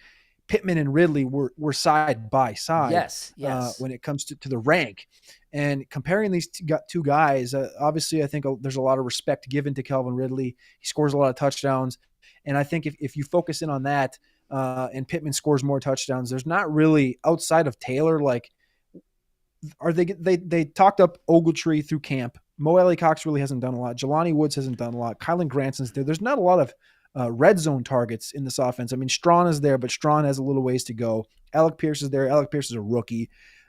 Pittman and Ridley were side by side. Yes. When it comes to the rank. And comparing these two guys, obviously I think there's a lot of respect given to Calvin Ridley. He scores a lot of touchdowns. And I think if you focus in on that and Pittman scores more touchdowns, there's not really, outside of Taylor, they talked up Ogletree through camp. Mo Alley Cox really hasn't done a lot. Jelani Woods hasn't done a lot. Kylan Granson's there. There's not a lot of red zone targets in this offense. I mean, Strawn is there, but Strawn has a little ways to go. Alec Pierce is there. Alec Pierce is a rookie.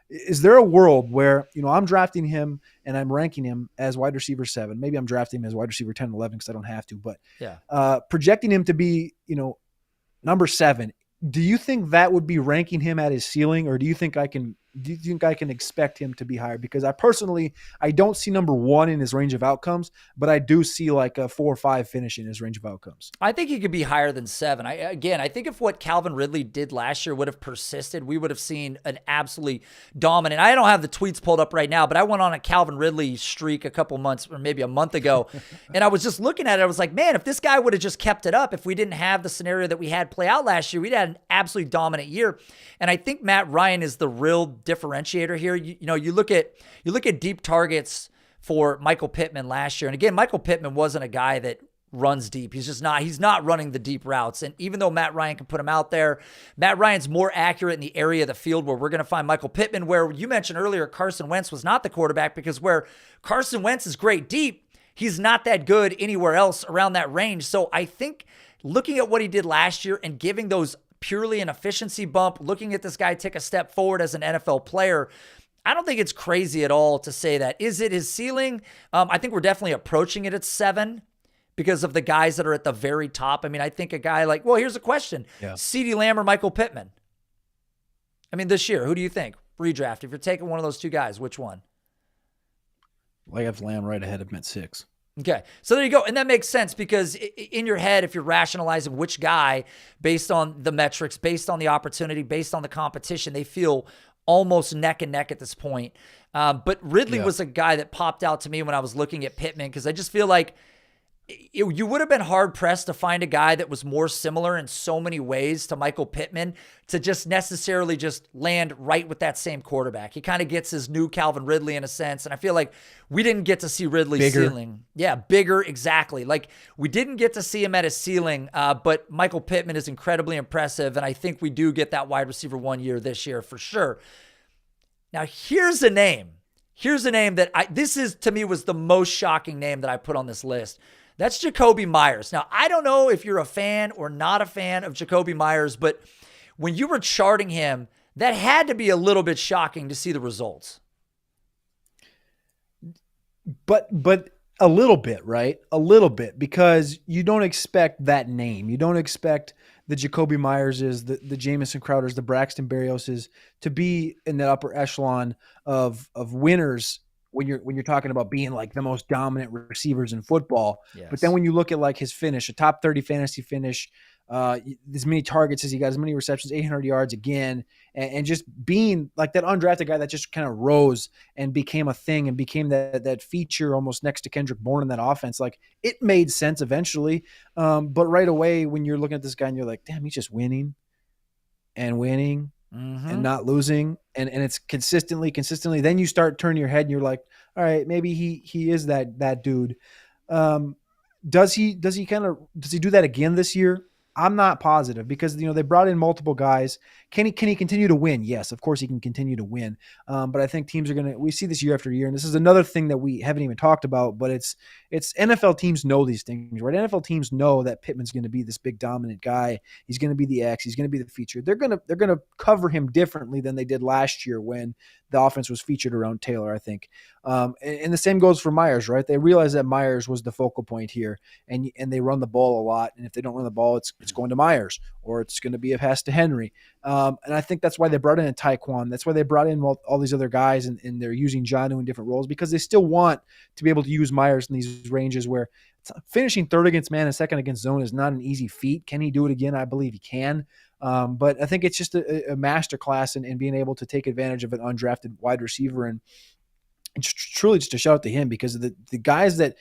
Is there a world where, I'm drafting him and I'm ranking him as wide receiver 7? Maybe I'm drafting him as wide receiver 10, 11 because I don't have to, but projecting him to be, number 7. Do you think that would be ranking him at his ceiling, or do you think I can expect him to be higher? Because I don't see number 1 in his range of outcomes, but I do see like a 4 or 5 finish in his range of outcomes. I think he could be higher than 7. I think if what Calvin Ridley did last year would have persisted, we would have seen an absolutely dominant. I don't have the tweets pulled up right now, but I went on a Calvin Ridley streak a couple months or maybe a month ago, and I was just looking at it. I was like, man, if this guy would have just kept it up, if we didn't have the scenario that we had play out last year, we'd had an absolutely dominant year. And I think Matt Ryan is the real differentiator here. You look at deep targets for Michael Pittman last year. And again, Michael Pittman wasn't a guy that runs deep. He's not running the deep routes. And even though Matt Ryan can put him out there, Matt Ryan's more accurate in the area of the field where we're going to find Michael Pittman, where you mentioned earlier, Carson Wentz was not the quarterback, because where Carson Wentz is great deep, he's not that good anywhere else around that range. So I think looking at what he did last year and giving those purely an efficiency bump, looking at this guy take a step forward as an NFL player, I don't think it's crazy at all to say that. Is it his ceiling? I think we're definitely approaching it at 7 because of the guys that are at the very top. I mean, I think a guy like, well, here's a question. Yeah. CeeDee Lamb or Michael Pittman? I mean, this year, who do you think? Redraft. If you're taking one of those two guys, which one? I have Lamb right ahead of him at 6. Okay, so there you go. And that makes sense because in your head, if you're rationalizing which guy based on the metrics, based on the opportunity, based on the competition, they feel almost neck and neck at this point. But Ridley was a guy that popped out to me when I was looking at Pittman, because I just feel like you would have been hard-pressed to find a guy that was more similar in so many ways to Michael Pittman to just necessarily just land right with that same quarterback. He kind of gets his new Calvin Ridley in a sense, and I feel like we didn't get to see Ridley's ceiling. Yeah, bigger, exactly. Like, we didn't get to see him at his ceiling, but Michael Pittman is incredibly impressive, and I think we do get that wide receiver 1 year this year for sure. Now, here's a name. Here's a name that to me was the most shocking name that I put on this list. That's Jacoby Myers. Now, I don't know if you're a fan or not a fan of Jacoby Myers, but when you were charting him, that had to be a little bit shocking to see the results. But a little bit, right? A little bit, because you don't expect that name. You don't expect the Jacoby Myerses, the Jamison Crowders, the Braxton Berrioses to be in the upper echelon of winners when you're talking about being like the most dominant receivers in football. Yes. But then when you look at like his finish, a top 30 fantasy finish, as many targets as he got, as many receptions, 800 yards again, and just being like that undrafted guy that just kind of rose and became a thing and became that feature almost next to Kendrick Bourne in that offense. Like, it made sense eventually. But right away when you're looking at this guy and you're like, damn, he's just winning and winning. Mm-hmm. And not losing, and it's consistently. Then you start turning your head and you're like, all right, maybe he is that dude. Does he do that again this year? I'm not positive, because they brought in multiple guys. Can he continue to win? Yes, of course he can continue to win. But I think teams we see this year after year, and this is another thing that we haven't even talked about, but it's NFL teams know these things, right? NFL teams know that Pittman's going to be this big dominant guy. He's going to be the X. He's going to be the feature. They're going to cover him differently than they did last year when the offense was featured around Taylor, I think. And the same goes for Myers, right? They realize that Myers was the focal point here, and they run the ball a lot. And if they don't run the ball, it's going to Myers, or it's going to be a pass to Henry. And I think that's why they brought in Tyquan. That's why they brought in all these other guys, and they're using Jonnu in different roles, because they still want to be able to use Myers in these ranges where finishing third against man and second against zone is not an easy feat. Can he do it again? I believe he can. But I think it's just a masterclass in being able to take advantage of an undrafted wide receiver, and truly just a shout out to him, because of the guys that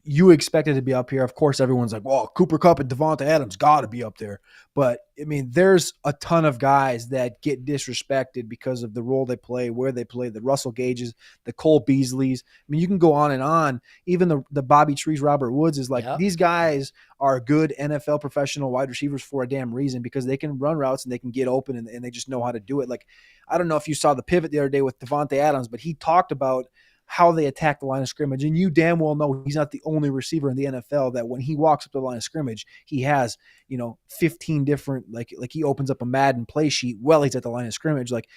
you expected to be up here. Of course, everyone's like, well, Cooper Kupp and Devonta Adams got to be up there. But, I mean, there's a ton of guys that get disrespected because of the role they play, where they play, the Russell Gages, the Cole Beasleys. I mean, you can go on and on. Even the Bobby Trees, Robert Woods is like, These guys are good NFL professional wide receivers for a damn reason, because they can run routes and they can get open, and they just know how to do it. Like, I don't know if you saw the pivot the other day with Devonta Adams, but he talked about how they attack the line of scrimmage. And you damn well know he's not the only receiver in the NFL that when he walks up the line of scrimmage, he has, 15 different, like he opens up a Madden play sheet while he's at the line of scrimmage. Like,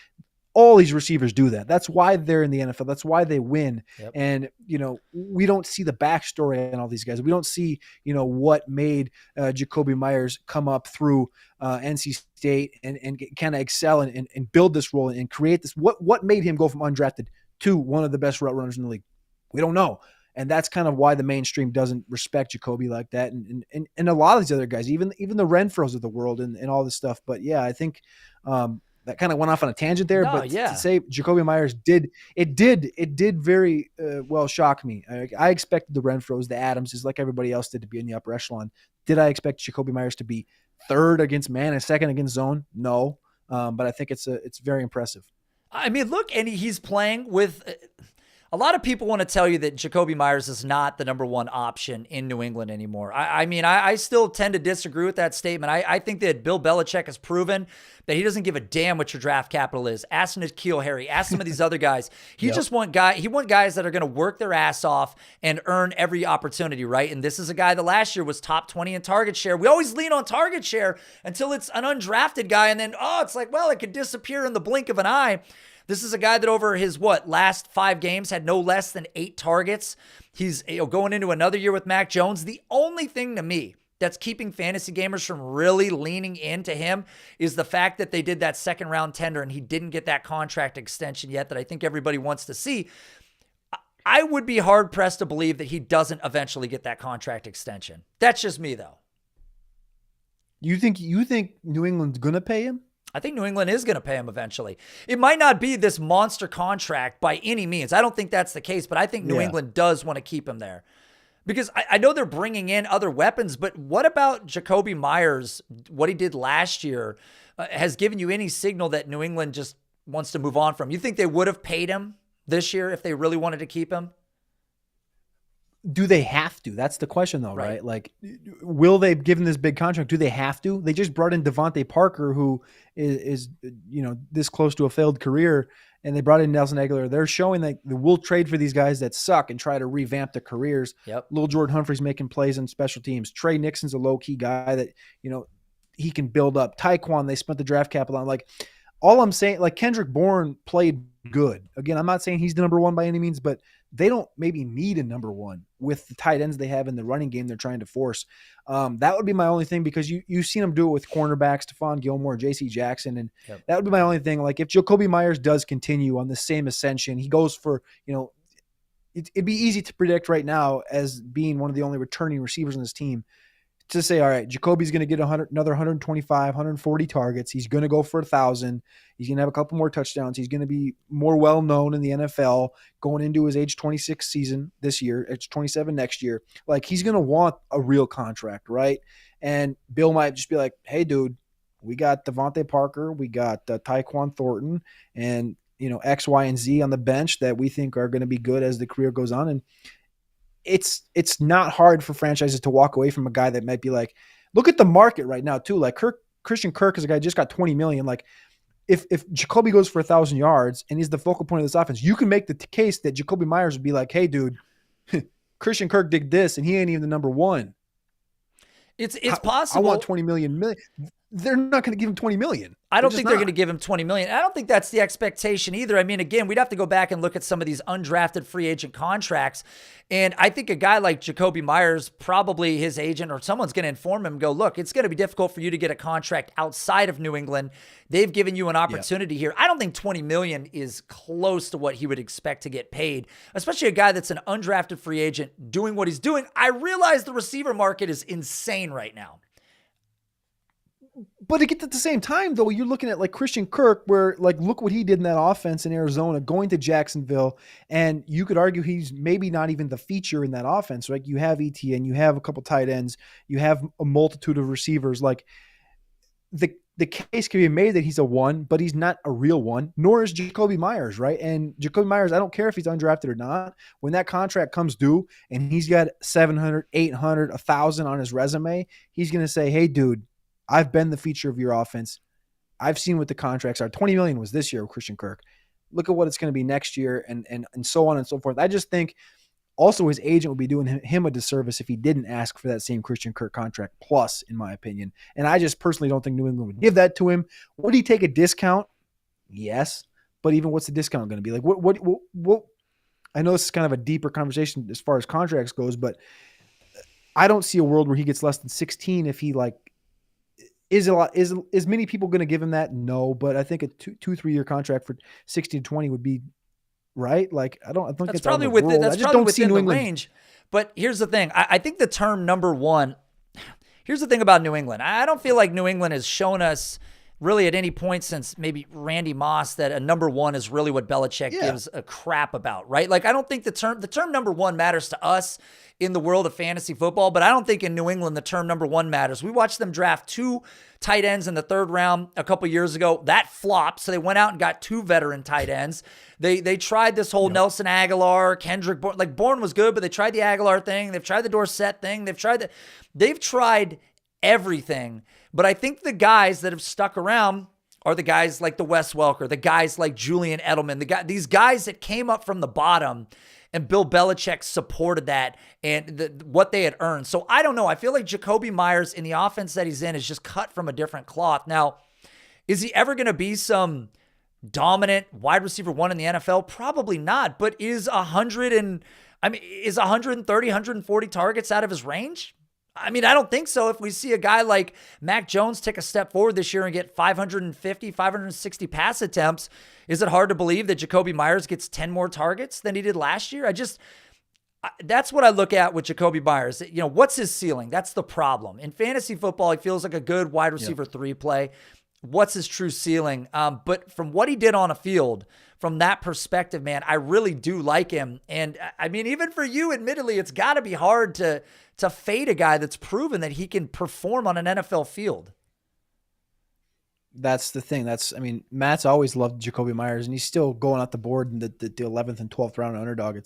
All these receivers do that. That's why they're in the NFL. That's why they win. Yep. And, we don't see the backstory on all these guys. We don't see, what made Jacoby Myers come up through NC State and kind of excel and build this role and create this. What made him go from undrafted to one of the best route runners in the league? We don't know. And that's kind of why the mainstream doesn't respect Jacoby like that. And a lot of these other guys, even the Renfros of the world and all this stuff. But yeah, I think that kind of went off on a tangent there, but to say Jacoby Myers did very well shock me. I expected the Renfros, the Adamses, like everybody else did, to be in the upper echelon. Did I expect Jacoby Myers to be third against man and second against zone? No, but I think it's very impressive. I mean, look, and he's playing with. A lot of people want to tell you that Jacoby Myers is not the number one option in New England anymore. I mean, I still tend to disagree with that statement. I think that Bill Belichick has proven that he doesn't give a damn what your draft capital is. Ask N'Keal Harry. Ask some of these other guys. He just want guys that are going to work their ass off and earn every opportunity, right? And this is a guy that last year was top 20 in target share. We always lean on target share until it's an undrafted guy, and then, it's like, well, it could disappear in the blink of an eye. This is a guy that over his, last 5 games had no less than 8 targets. He's going into another year with Mac Jones. The only thing to me that's keeping fantasy gamers from really leaning into him is the fact that they did that second round tender and he didn't get that contract extension yet that I think everybody wants to see. I would be hard pressed to believe that he doesn't eventually get that contract extension. That's just me, though. You think New England's going to pay him? I think New England is going to pay him eventually. It might not be this monster contract by any means. I don't think that's the case, but I think New England does want to keep him there. Because I know they're bringing in other weapons, but what about Jacoby Myers, what he did last year, has given you any signal that New England just wants to move on from? You think they would have paid him this year if they really wanted to keep him? Do they have to? That's the question, though, right? Like, will they give him this big contract? Do they have to? They just brought in Devontae Parker, who is this close to a failed career, and they brought in Nelson Aguilar. They're showing that we'll trade for these guys that suck and try to revamp their careers. Yep. Little Jordan Humphrey's making plays on special teams. Trey Nixon's a low-key guy that, he can build up. Tyquan, they spent the draft capital on. Like, all I'm saying, like, Kendrick Bourne played good. Again, I'm not saying he's the number one by any means, but they don't maybe need a number one with the tight ends they have in the running game they're trying to force. That would be my only thing, because you've seen them do it with cornerbacks, Stephon Gilmore, J.C. Jackson, and that would be my only thing. Like, if Jacoby Myers does continue on the same ascension, he goes for, it'd be easy to predict right now as being one of the only returning receivers on this team to say, all right, Jacoby's going to get another 125, 140 targets. He's going to go for 1,000. He's going to have a couple more touchdowns. He's going to be more well-known in the NFL going into his age 26 season this year, age 27 next year. Like, he's going to want a real contract, right? And Bill might just be like, hey, dude, we got Devontae Parker. We got Tyquan Thornton and, X, Y, and Z on the bench that we think are going to be good as the career goes on. And it's not hard for franchises to walk away from a guy that might be like, look at the market right now too. Like Christian Kirk is a guy who just got 20 million. Like, if Jacoby goes for 1,000 yards and he's the focal point of this offense, you can make the case that Jacoby Myers would be like, hey dude, Christian Kirk did this and he ain't even the number one. It's possible. I want 20 million. They're not going to give him 20 million. I don't think they're going to give him 20 million. I don't think that's the expectation either. I mean, again, we'd have to go back and look at some of these undrafted free agent contracts. And I think a guy like Jacoby Myers, probably his agent or someone's going to inform him, go, look, it's going to be difficult for you to get a contract outside of New England. They've given you an opportunity here. I don't think 20 million is close to what he would expect to get paid, especially a guy that's an undrafted free agent doing what he's doing. I realize the receiver market is insane right now. But at the same time, though, you're looking at like Christian Kirk, where like, look what he did in that offense in Arizona, going to Jacksonville. And you could argue he's maybe not even the feature in that offense. Like, you have ETN, you have a couple tight ends, you have a multitude of receivers. Like, the case can be made that he's a one, but he's not a real one, nor is Jacoby Myers, right? And Jacoby Myers, I don't care if he's undrafted or not. When that contract comes due and he's got 700, 800, 1,000 on his resume, he's going to say, hey, dude, I've been the feature of your offense. I've seen what the contracts are. 20 million was this year with Christian Kirk. Look at what it's going to be next year and so on and so forth. I just think also his agent would be doing him a disservice if he didn't ask for that same Christian Kirk contract plus, in my opinion. And I just personally don't think New England would give that to him. Would he take a discount? Yes. but even what's the discount going to be? Like what, I know this is kind of a deeper conversation as far as contracts goes, but I don't see a world where he gets less than 16 if he like is many people going to give him that? No, but I think a 2-3 year contract for 16 to 20 would be right. Like I think that's it's probably within, that's probably within the range. But here's the thing. I think the term number one, here's the thing about New England. I don't feel like New England has shown us really at any point since maybe Randy Moss that a number one is really what Belichick gives a crap about, right? Like I don't think the term number one matters to us in the world of fantasy football, but I don't think in New England the term number one matters. We watched them draft 2 tight ends in the 3rd round a couple years ago. That flopped, so they went out and got 2 veteran tight ends. They tried this whole Nelson Aguilar, Kendrick Bourne. Like Bourne was good, but they tried the Aguilar thing. They've tried the Dorsett thing. They've tried everything. But I think the guys that have stuck around are the guys like the Wes Welker, the guys like Julian Edelman, these guys that came up from the bottom, and Bill Belichick supported that and what they had earned. So I don't know. I feel like Jacoby Myers in the offense that he's in is just cut from a different cloth. Now, is he ever going to be some dominant wide receiver 1 in the NFL? Probably not. But is 130, 140 targets out of his range? I mean, I don't think so. If we see a guy like Mac Jones take a step forward this year and get 550, 560 pass attempts, is it hard to believe that Jacoby Myers gets 10 more targets than he did last year? That's what I look at with Jacoby Myers. You know, what's his ceiling? That's the problem. In fantasy football, he feels like a good wide receiver 3 play. What's his true ceiling? But from what he did on a field, from that perspective, man, I really do like him. And I mean, even for you, admittedly, it's got to be hard to fade a guy that's proven that he can perform on an NFL field. That's the thing. I mean, Matt's always loved Jacoby Myers, and he's still going out the board in the 11th and 12th round underdog.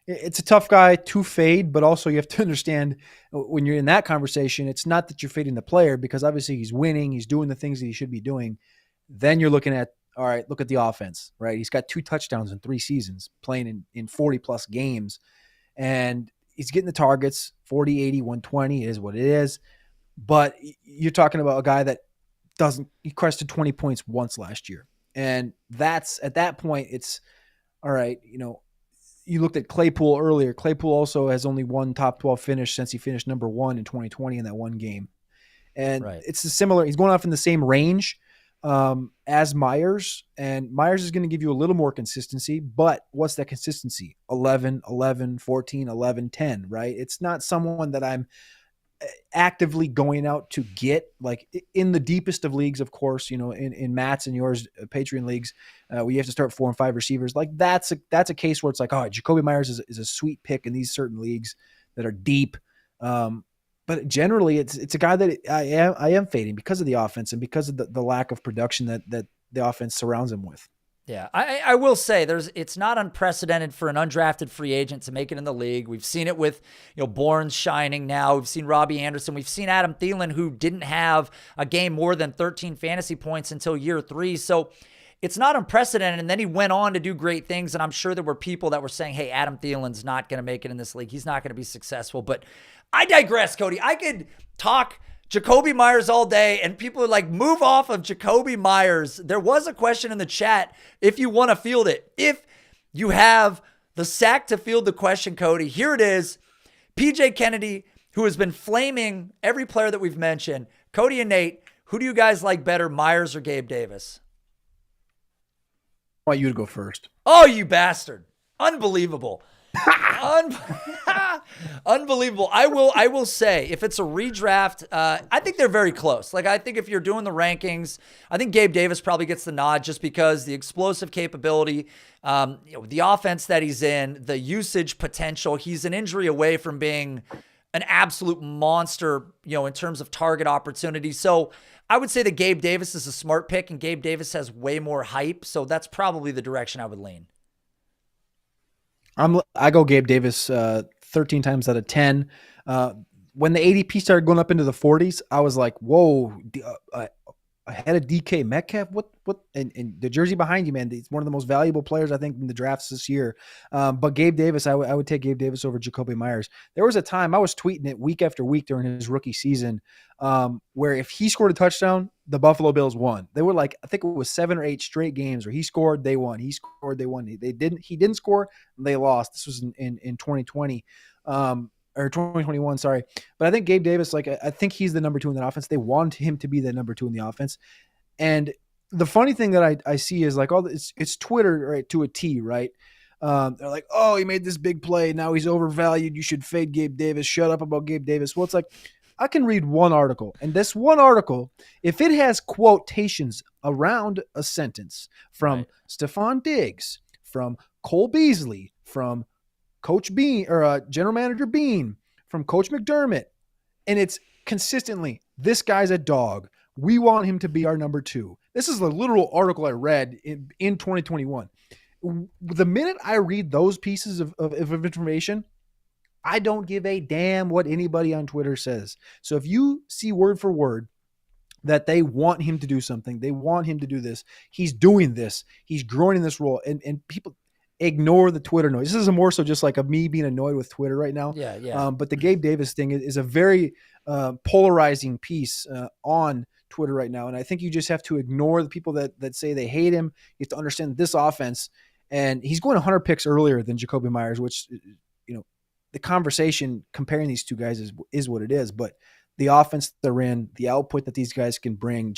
It's a tough guy to fade, but also you have to understand when you're in that conversation, it's not that you're fading the player because obviously he's winning, he's doing the things that he should be doing. Then you're looking at, all right, look at the offense, right? He's got 2 touchdowns in 3 seasons playing in 40 plus games, and he's getting the targets. 40, 80, 120 is what it is. But you're talking about a guy that he crested 20 points once last year. And that's at that point, it's all right. You know, you looked at Claypool earlier. Claypool also has only one top 12 finish since he finished number 1 in 2020 in that one game. And it's similar. He's going off in the same range as Myers, and Myers is going to give you a little more consistency, but what's that consistency? 11, 11, 14, 11, 10, right? It's not someone that I'm actively going out to get, like in the deepest of leagues, of course, you know, in Matt's and yours, Patreon leagues, where you have to start 4 and 5 receivers. Like that's a case where it's like, oh, Jacoby Myers is a sweet pick in these certain leagues that are deep. But generally it's a guy that I am fading because of the offense and because of the lack of production that the offense surrounds him with. Yeah, I will say it's not unprecedented for an undrafted free agent to make it in the league. We've seen it with, you know, Bourne shining now. We've seen Robbie Anderson. We've seen Adam Thielen, who didn't have a game more than 13 fantasy points until year 3. So it's not unprecedented. And then he went on to do great things. And I'm sure there were people that were saying, hey, Adam Thielen's not going to make it in this league. He's not going to be successful. But I digress, Cody. I could talk Jacoby Myers all day, and people are like, move off of Jacoby Myers. There was a question in the chat, if you want to field it. If you have the sack to field the question, Cody, here it is. PJ Kennedy, who has been flaming every player that we've mentioned. Cody and Nate, who do you guys like better, Myers or Gabe Davis? I want you to go first. Oh, you bastard. Unbelievable. Unbelievable. I will say, if it's a redraft, I think they're very close. Like, I think if you're doing the rankings, I think Gabe Davis probably gets the nod just because the explosive capability, the offense that he's in, the usage potential. He's an injury away from being an absolute monster, in terms of target opportunity. So I would say that Gabe Davis is a smart pick, and Gabe Davis has way more hype. So that's probably the direction I would lean. I go Gabe Davis 13 times out of 10. When the ADP started going up into the 40s, I was like, whoa, ahead of DK Metcalf? What? And the jersey behind you, man, he's one of the most valuable players, I think, in the drafts this year. But Gabe Davis, I would take Gabe Davis over Jacoby Myers. There was a time I was tweeting it week after week during his rookie season where if he scored a touchdown, the Buffalo Bills won. They were like, I think it was 7 or 8 straight games where he scored, they won. He scored, they won. He didn't score, they lost. This was in 2020. Or 2021, sorry. But I think Gabe Davis, like, I think he's the number 2 in that offense. They want him to be the number 2 in the offense. And the funny thing that I see is like it's Twitter, right, to a T, right? They're like, oh, he made this big play. Now he's overvalued. You should fade Gabe Davis. Shut up about Gabe Davis. Well, it's like, I can read one article, and this one article, if it has quotations around a sentence from Stephon Diggs, from Cole Beasley, from Coach Bean or General Manager Bean, from Coach McDermott, and it's consistently, this guy's a dog. We want him to be our number 2. This is a literal article I read in 2021. The minute I read those pieces of information, I don't give a damn what anybody on Twitter says. So if you see word for word that they want him to do something, they want him to do this, he's doing this, he's growing in this role, and people ignore the Twitter noise. This is more so just like me being annoyed with Twitter right now. Yeah. But the Gabe Davis thing is a very polarizing piece on Twitter right now. And I think you just have to ignore the people that say they hate him. You have to understand this offense. And he's going 100 picks earlier than Jacoby Myers, which, the conversation comparing these two guys is what it is. But the offense they're in, the output that these guys can bring,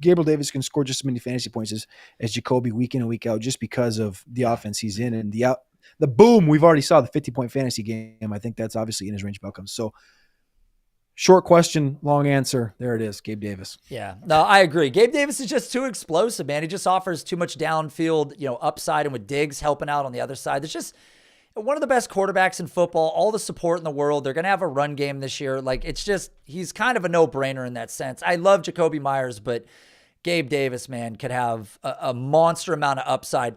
Gabriel Davis can score just as many fantasy points as Jacoby week in and week out just because of the offense he's in. And the boom, we've already saw the 50-point fantasy game. I think that's obviously in his range of outcomes. So short question, long answer. There it is, Gabe Davis. Yeah, no, I agree. Gabe Davis is just too explosive, man. He just offers too much downfield, upside, and with Diggs helping out on the other side, there's just one of the best quarterbacks in football, all the support in the world. They're going to have a run game this year. Like, it's just, he's kind of a no-brainer in that sense. I love Jacoby Myers, but Gabe Davis, man, could have a monster amount of upside.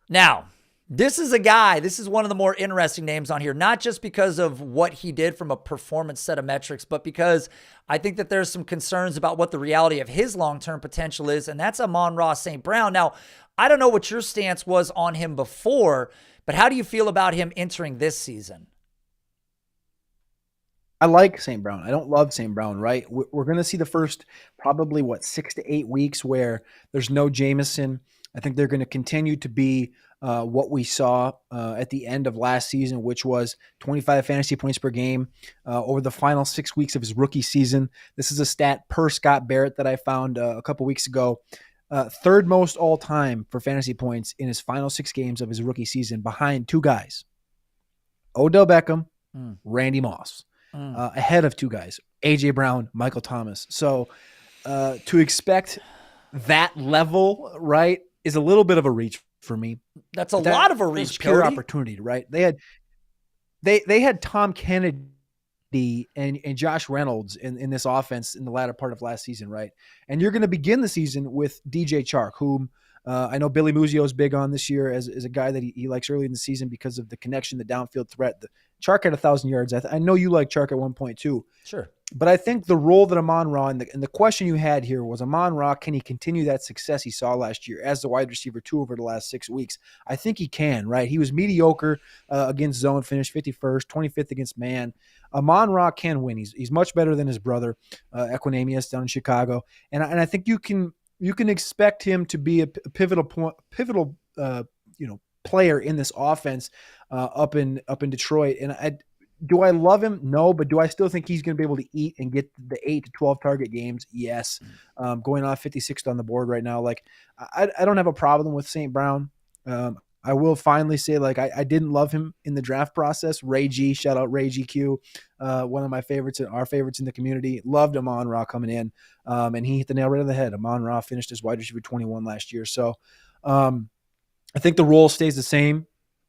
Now, this is one of the more interesting names on here, not just because of what he did from a performance set of metrics, but because I think that there's some concerns about what the reality of his long-term potential is, and that's Amon-Ra St. Brown. Now, I don't know what your stance was on him before, but how do you feel about him entering this season? I like St. Brown. I don't love St. Brown, right? We're going to see the first probably, 6 to 8 weeks where there's no Jameson. I think they're going to continue to be what we saw at the end of last season, which was 25 fantasy points per game over the final 6 weeks of his rookie season. This is a stat per Scott Barrett that I found a couple weeks ago. Third most all time for fantasy points in his final 6 games of his rookie season, behind 2 guys, Odell Beckham, Randy Moss, ahead of 2 guys, AJ Brown, Michael Thomas. So to expect that level, right, is a little bit of a reach for me. That's a lot of a reach, pure Cody. opportunity, right? They had Tom Kennedy and Josh Reynolds in this offense in the latter part of last season, right? And you're going to begin the season with DJ Chark, whom I know Billy Muzio is big on this year as a guy that he likes early in the season because of the connection, the downfield threat. Chark had 1,000 yards. I know you like Chark at one point too. Sure. But I think the role that Amon-Ra, and the question you had here was, Amon-Ra, can he continue that success he saw last year as the wide receiver 2 over the last 6 weeks? I think he can, right? He was mediocre against zone, finished 51st, 25th against man. Amon-Ra can win. He's much better than his brother, Equinemius, down in Chicago. And I think you can expect him to be a pivotal player in this offense up in Detroit. And do I love him? No, but do I still think he's going to be able to eat and get the 8 to 12 target games? Yes. Going off 56th on the board right now. Like, I don't have a problem with St. Brown. I will finally say, like, I didn't love him in the draft process. Ray G, shout out Ray GQ, one of my favorites and our favorites in the community. Loved Amon-Ra coming in, and he hit the nail right on the head. Amon-Ra finished as wide receiver 21 last year. So I think the role stays the same.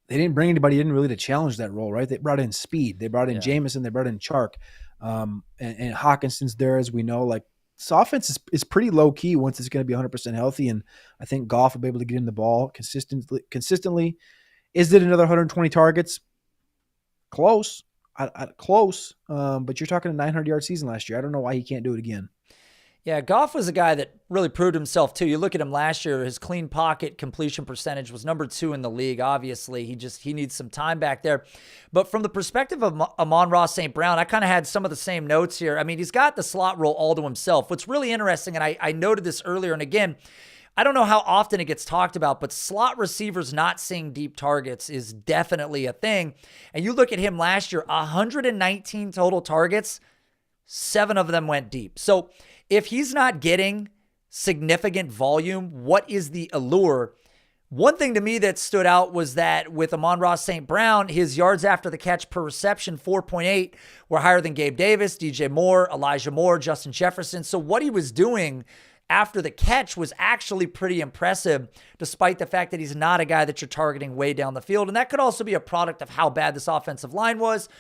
They didn't bring anybody in really to challenge that role, right? They brought in speed. They brought in Jameson. They brought in Chark. And Hawkinson's there, as we know. Like, this offense is pretty low-key once it's going to be 100% healthy, and I think Goff will be able to get him the ball consistently. Is it another 120 targets? Close. Close. But you're talking a 900-yard season last year. I don't know why he can't do it again. Yeah, Goff was a guy that really proved himself too. You look at him last year, his clean pocket completion percentage was number 2 in the league. Obviously, he needs some time back there. But from the perspective of Amon-Ra St. Brown, I kind of had some of the same notes here. I mean, he's got the slot role all to himself. What's really interesting, and I noted this earlier, and again, I don't know how often it gets talked about, but slot receivers not seeing deep targets is definitely a thing. And you look at him last year, 119 total targets, 7 of them went deep. So if he's not getting significant volume, what is the allure? One thing to me that stood out was that with Amon-Ra St. Brown, his yards after the catch per reception, 4.8, were higher than Gabe Davis, DJ Moore, Elijah Moore, Justin Jefferson. So what he was doing after the catch was actually pretty impressive, despite the fact that he's not a guy that you're targeting way down the field. And that could also be a product of how bad this offensive line was,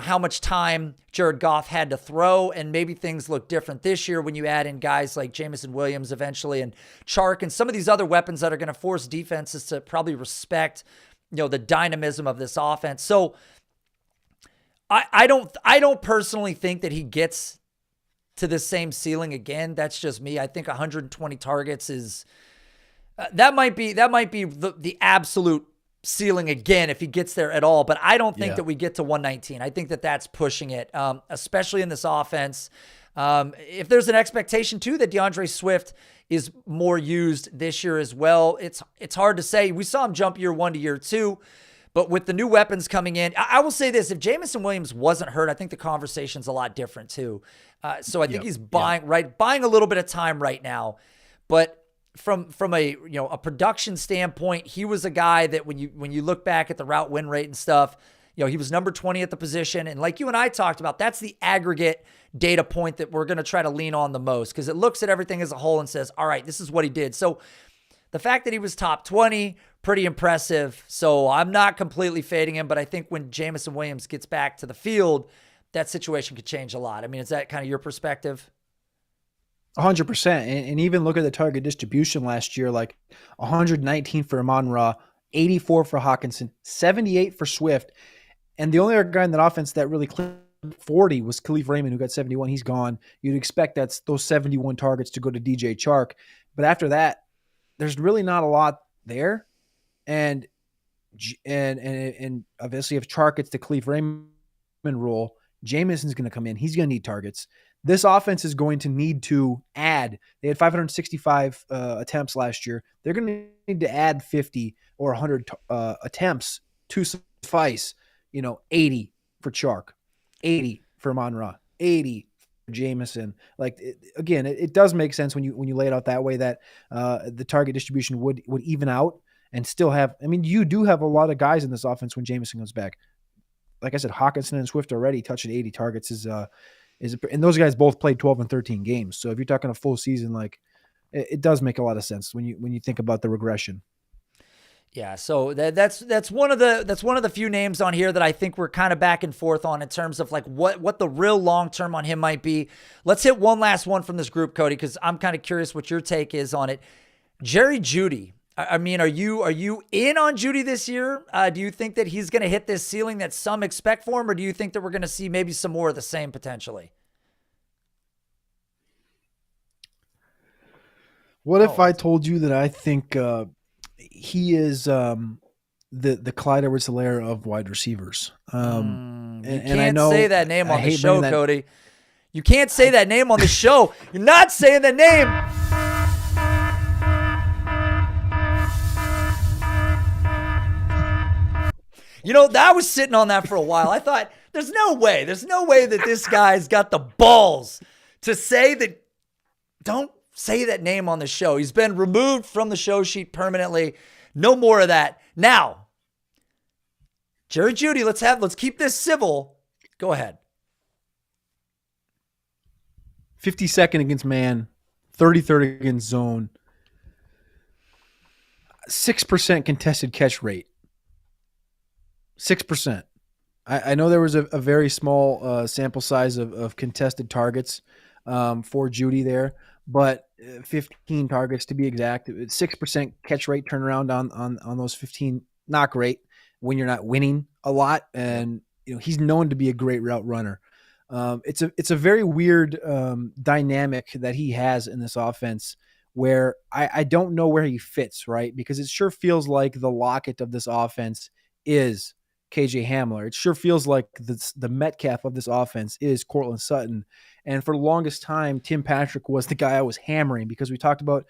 how much time Jared Goff had to throw, and maybe things look different this year when you add in guys like Jameson Williams eventually and Chark and some of these other weapons that are going to force defenses to probably respect, the dynamism of this offense. So I don't personally think that he gets to the same ceiling again. That's just me. I think 120 targets is that might be the absolute ceiling again if he gets there at all, but I don't think that we get to 119. I think that that's pushing it, especially in this offense. If there's an expectation too that DeAndre Swift is more used this year as well, it's hard to say. We saw him jump year 1 to year 2, but with the new weapons coming in, I will say this: if Jameson Williams wasn't hurt, I think the conversation's a lot different too. So I think he's buying a little bit of time right now, but from a production standpoint, he was a guy that when you look back at the route win rate and stuff, he was number 20 at the position. And like you and I talked about, that's the aggregate data point that we're going to try to lean on the most, because it looks at everything as a whole and says, all right, this is what he did. So the fact that he was top 20, pretty impressive. So I'm not completely fading him, but I think when Jameson Williams gets back to the field, that situation could change a lot. I mean, is that kind of your perspective? 100%. And even look at the target distribution last year, like 119 for Amon-Ra, 84 for Hawkinson, 78 for Swift. And the only other guy in that offense that really clipped 40 was Khalif Raymond, who got 71. He's gone. You'd expect that's those 71 targets to go to DJ Chark. But after that, there's really not a lot there. And obviously if Chark gets the Khalif Raymond role, Jameson's going to come in. He's going to need targets. This offense is going to need to add. They had 565 attempts last year. They're going to need to add 50 or 100 attempts to suffice, 80 for Chark, 80 for Amon-Ra, 80 for Jameson. It does make sense when you lay it out that way that the target distribution would even out and still have. I mean, you do have a lot of guys in this offense when Jameson comes back. Like I said, Hawkinson and Swift already touching 80 targets and those guys both played 12 and 13 games. So if you're talking a full season, it does make a lot of sense when you think about the regression. Yeah, so that's one of the few names on here that I think we're kind of back and forth on in terms of what the real long term on him might be. Let's hit one last one from this group, Cody, because I'm kind of curious what your take is on it. Jerry Judy. I mean, are you in on Judy this year? Do you think that he's going to hit this ceiling that some expect for him, or do you think that we're going to see maybe some more of the same potentially? What if I told you that I think he is the Clyde Edwards-Helaire of wide receivers? You can't say that name on the show, Cody. You can't say that name on the show. You're not saying the name. I was sitting on that for a while. I thought, there's no way that this guy's got the balls to say that. Don't say that name on the show. He's been removed from the show sheet permanently. No more of that. Now, Jerry Judy, let's keep this civil. Go ahead. 52nd against man, 33rd against zone, 6% contested catch rate. 6%. I know there was a very small sample size of contested targets for Judy there, but 15 targets to be exact. 6% catch rate turnaround on those 15. Not great when you're not winning a lot. And he's known to be a great route runner. It's a very weird dynamic that he has in this offense where I don't know where he fits, right? Because it sure feels like the Lockett of this offense is KJ Hamler. It sure feels like the Metcalf of this offense is Cortland Sutton. And for the longest time, Tim Patrick was the guy I was hammering because we talked about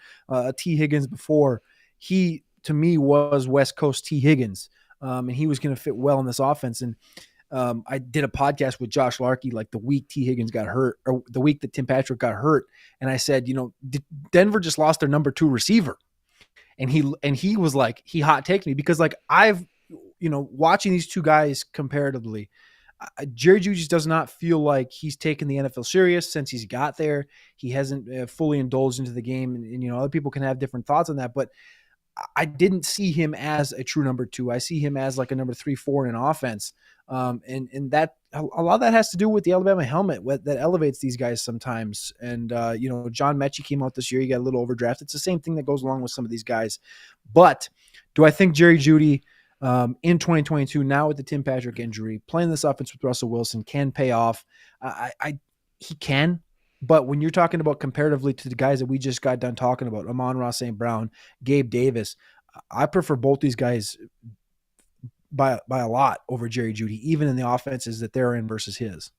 T. Higgins before. He, to me, was West Coast T. Higgins, and he was going to fit well in this offense. And I did a podcast with Josh Larkey like the week T. Higgins got hurt, or the week that Tim Patrick got hurt. And I said, Denver just lost their number 2 receiver. And he was like, he hot taked me because like I've, watching these two guys comparatively, Jerry Judy just does not feel like he's taken the NFL serious since he's got there. He hasn't fully indulged into the game, and other people can have different thoughts on that, but I didn't see him as a true number 2. I see him as like a number 3, 4 in an offense. And that a lot of that has to do with the Alabama helmet that elevates these guys sometimes. And, John Mechie came out this year. He got a little overdrafted. It's the same thing that goes along with some of these guys. But do I think Jerry Judy in 2022, now with the Tim Patrick injury, playing this offense with Russell Wilson can pay off? He can. But when you're talking about comparatively to the guys that we just got done talking about, Amon-Ra St. Brown, Gabe Davis, I prefer both these guys by a lot over Jerry Judy, even in the offenses that they're in versus his.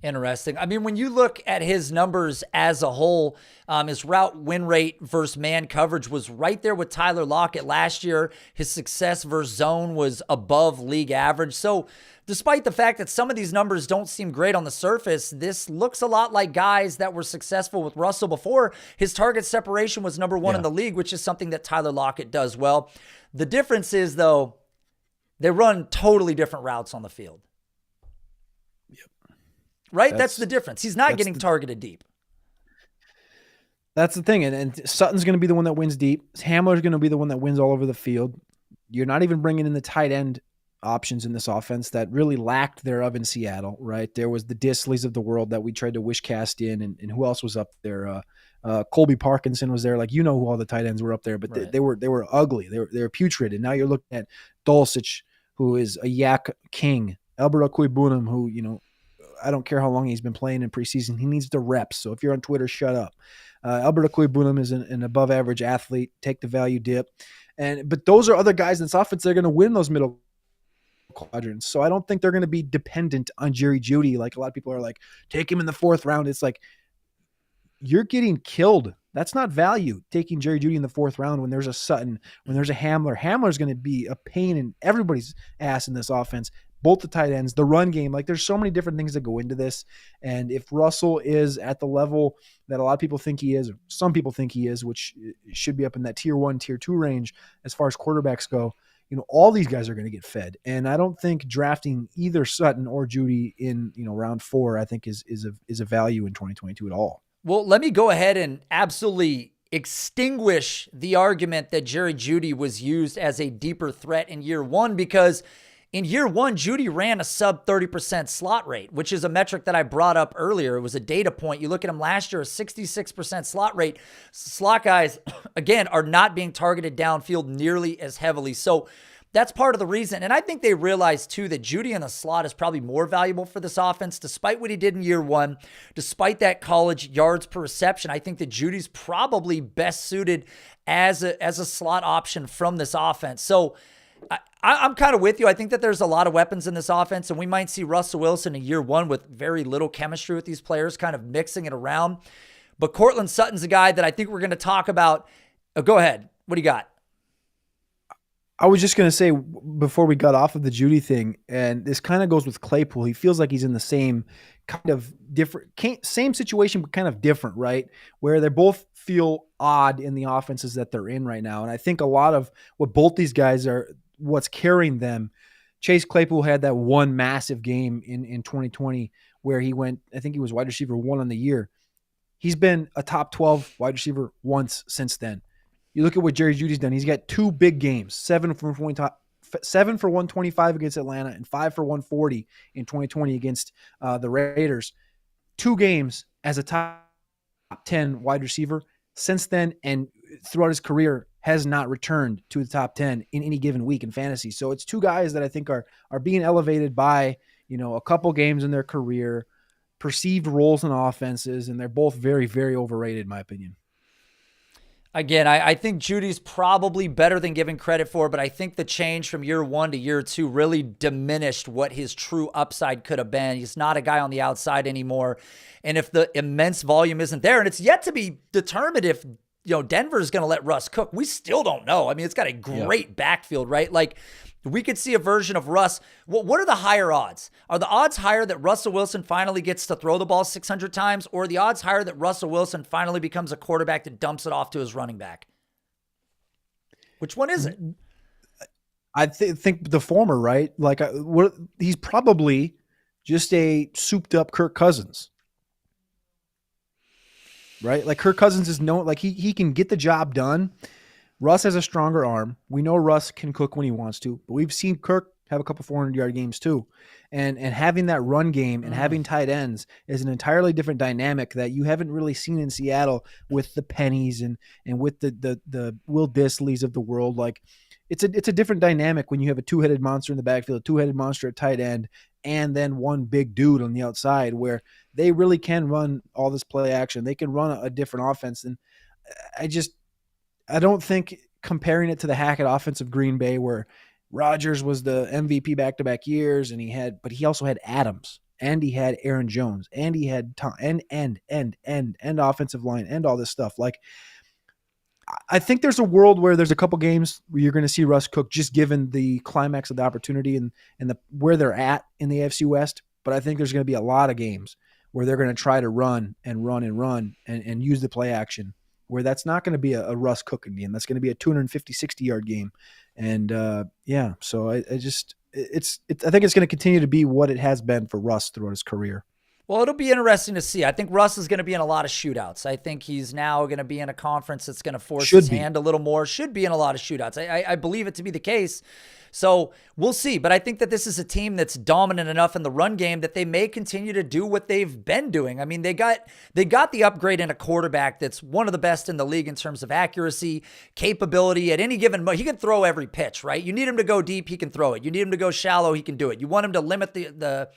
Interesting. I mean, when you look at his numbers as a whole, his route win rate versus man coverage was right there with Tyler Lockett last year. His success versus zone was above league average. So despite the fact that some of these numbers don't seem great on the surface, this looks a lot like guys that were successful with Russell before. His target separation was number 1 in the league, which is something that Tyler Lockett does well. The difference is, though, they run totally different routes on the field. Right? That's the difference. He's not getting targeted deep. That's the thing. And Sutton's going to be the one that wins deep. Hamler's going to be the one that wins all over the field. You're not even bringing in the tight end options in this offense that really lacked thereof in Seattle, right? There was the Disleys of the world that we tried to wish cast in, and who else was up there? Colby Parkinson was there. Like, who all the tight ends were up there, but right. they were ugly. They were putrid. And now you're looking at Dulcich, who is a yak king. Albert Okwuegbunam, who, I don't care how long he's been playing in preseason. He needs the reps. So if you're on Twitter, shut up. Albert Okwuegbunam is an above-average athlete. Take the value dip. But those are other guys in this offense that are going to win those middle quadrants. So I don't think they're going to be dependent on Jerry Judy. Like a lot of people are like, take him in the 4th round. It's like, you're getting killed. That's not value, taking Jerry Judy in the 4th round when there's a Sutton, when there's a Hamler. Hamler's going to be a pain in everybody's ass in this offense. Both the tight ends, the run game, like there's so many different things that go into this. And if Russell is at the level that a lot of people think he is, or some people think he is, which should be up in that tier 1, tier 2 range as far as quarterbacks go, all these guys are going to get fed. And I don't think drafting either Sutton or Judy in, round 4, I think is a value in 2022 at all. Well, let me go ahead and absolutely extinguish the argument that Jerry Judy was used as a deeper threat in year 1, because in year 1, Judy ran a sub 30% slot rate, which is a metric that I brought up earlier. It was a data point. You look at him last year, a 66% slot rate. Slot guys, again, are not being targeted downfield nearly as heavily. So that's part of the reason. And I think they realized, too, that Judy in the slot is probably more valuable for this offense, despite what he did in year 1, despite that college yards per reception. I think that Judy's probably best suited as a slot option from this offense. So I'm kind of with you. I think that there's a lot of weapons in this offense, and we might see Russell Wilson in year 1 with very little chemistry with these players, kind of mixing it around. But Cortland Sutton's a guy that I think we're going to talk about. Go ahead. What do you got? I was just going to say before we got off of the Judy thing, and this kind of goes with Claypool. He feels like he's in the same kind of different, same situation, but kind of different, right? Where they both feel odd in the offenses that they're in right now. And I think a lot of what both these guys are, what's carrying them. Chase Claypool had that one massive game in 2020 where he went, I think he was wide receiver 1 on the year. He's been a top 12 wide receiver once since then. You look at what Jerry Judy's done. He's got 2 big games, 7 for 125 against Atlanta and 5 for 140 in 2020 against the Raiders. 2 games as a top 10 wide receiver since then, and throughout his career has not returned to the top 10 in any given week in fantasy. So it's 2 guys that I think are being elevated by, a couple games in their career. perceived roles in offenses, and they're both very, very overrated, in my opinion. Again, I think Judy's probably better than given credit for, but I think the change from year 1 to year 2 really diminished what his true upside could have been. He's not a guy on the outside anymore. And if the immense volume isn't there, and it's yet to be determined if Denver is going to let Russ cook, we still don't know. I mean, it's got a great backfield, right? Like, we could see a version of Russ. What are the higher odds? Are the odds higher that Russell Wilson finally gets to throw the ball 600 times, or are the odds higher that Russell Wilson finally becomes a quarterback that dumps it off to his running back? Which one is it? I think the former, right? Like, he's probably just a souped-up Kirk Cousins, right? Like, Kirk Cousins is known, like, he can get the job done. Russ has a stronger arm. We know Russ can cook when he wants to, but we've seen Kirk have a couple 400-yard games too. And having that run game and having tight ends is an entirely different dynamic that you haven't really seen in Seattle with the Pennies and with the Will Disleys of the world. Like, it's a different dynamic when you have a two-headed monster in the backfield, a two-headed monster at tight end, and then one big dude on the outside where they really can run all this play action. They can run a different offense. And I don't think comparing it to the Hackett offense of Green Bay, where Rodgers was the MVP back-to-back years, but he also had Adams, and he had Aaron Jones, and he had and offensive line and all this stuff. Like, I think there's a world where there's a couple games where you're going to see Russ cook, just given the climax of the opportunity and where they're at in the AFC West. But I think there's going to be a lot of games where they're going to try to run and use the play action, where that's not going to be a Russ cooking game. That's going to be a 250, 60-yard game. And so I think it's going to continue to be what it has been for Russ throughout his career. Well, it'll be interesting to see. I think Russ is going to be in a lot of shootouts. I think he's now going to be in a conference that's going to force his hand a little more. Should be in a lot of shootouts. I believe it to be the case. So we'll see. But I think that this is a team that's dominant enough in the run game that they may continue to do what they've been doing. I mean, they got the upgrade in a quarterback that's one of the best in the league in terms of accuracy, capability. At any given moment, he can throw every pitch, right? You need him to go deep, he can throw it. You need him to go shallow, he can do it. You want him to limit the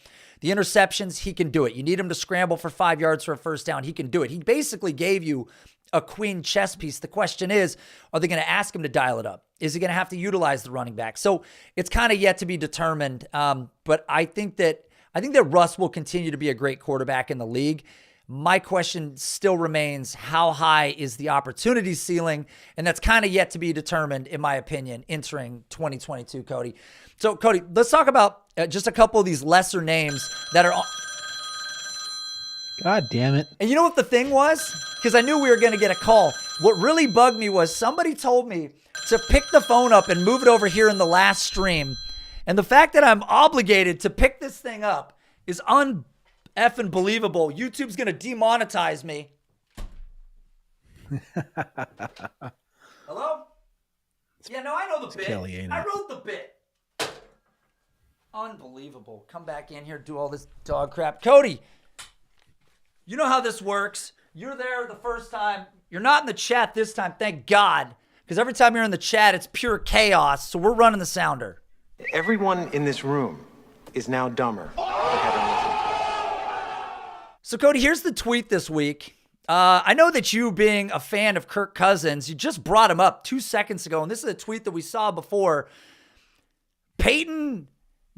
interceptions, he can do it. You need him to scramble for 5 yards for a first down, he can do it. He basically gave you a queen chess piece. The question is, are they going to ask him to dial it up? Is he going to have to utilize the running back? So it's kind of yet to be determined. But I think that Russ will continue to be a great quarterback in the league. My question still remains, how high is the opportunity ceiling? And that's kind of yet to be determined, in my opinion, entering 2022, Cody. So, Cody, let's talk about just a couple of these lesser names that are on. God damn it. And you know what the thing was? Because I knew we were going to get a call. What really bugged me was somebody told me to pick the phone up and move it over here in the last stream. And the fact that I'm obligated to pick this thing up is un-effing believable. YouTube's going to demonetize me. Hello? Yeah, no, I know the bit. Kelly, ain't it? I wrote the bit. Unbelievable. Come back in here, do all this dog crap. Cody, you know how this works. You're there the first time. You're not in the chat this time, thank God. Because every time you're in the chat, it's pure chaos. So we're running the sounder. Everyone in this room is now dumber for having listened. So, Cody, here's the tweet this week. I know that you, being a fan of Kirk Cousins, you just brought him up 2 seconds ago. And this is a tweet that we saw before. Peyton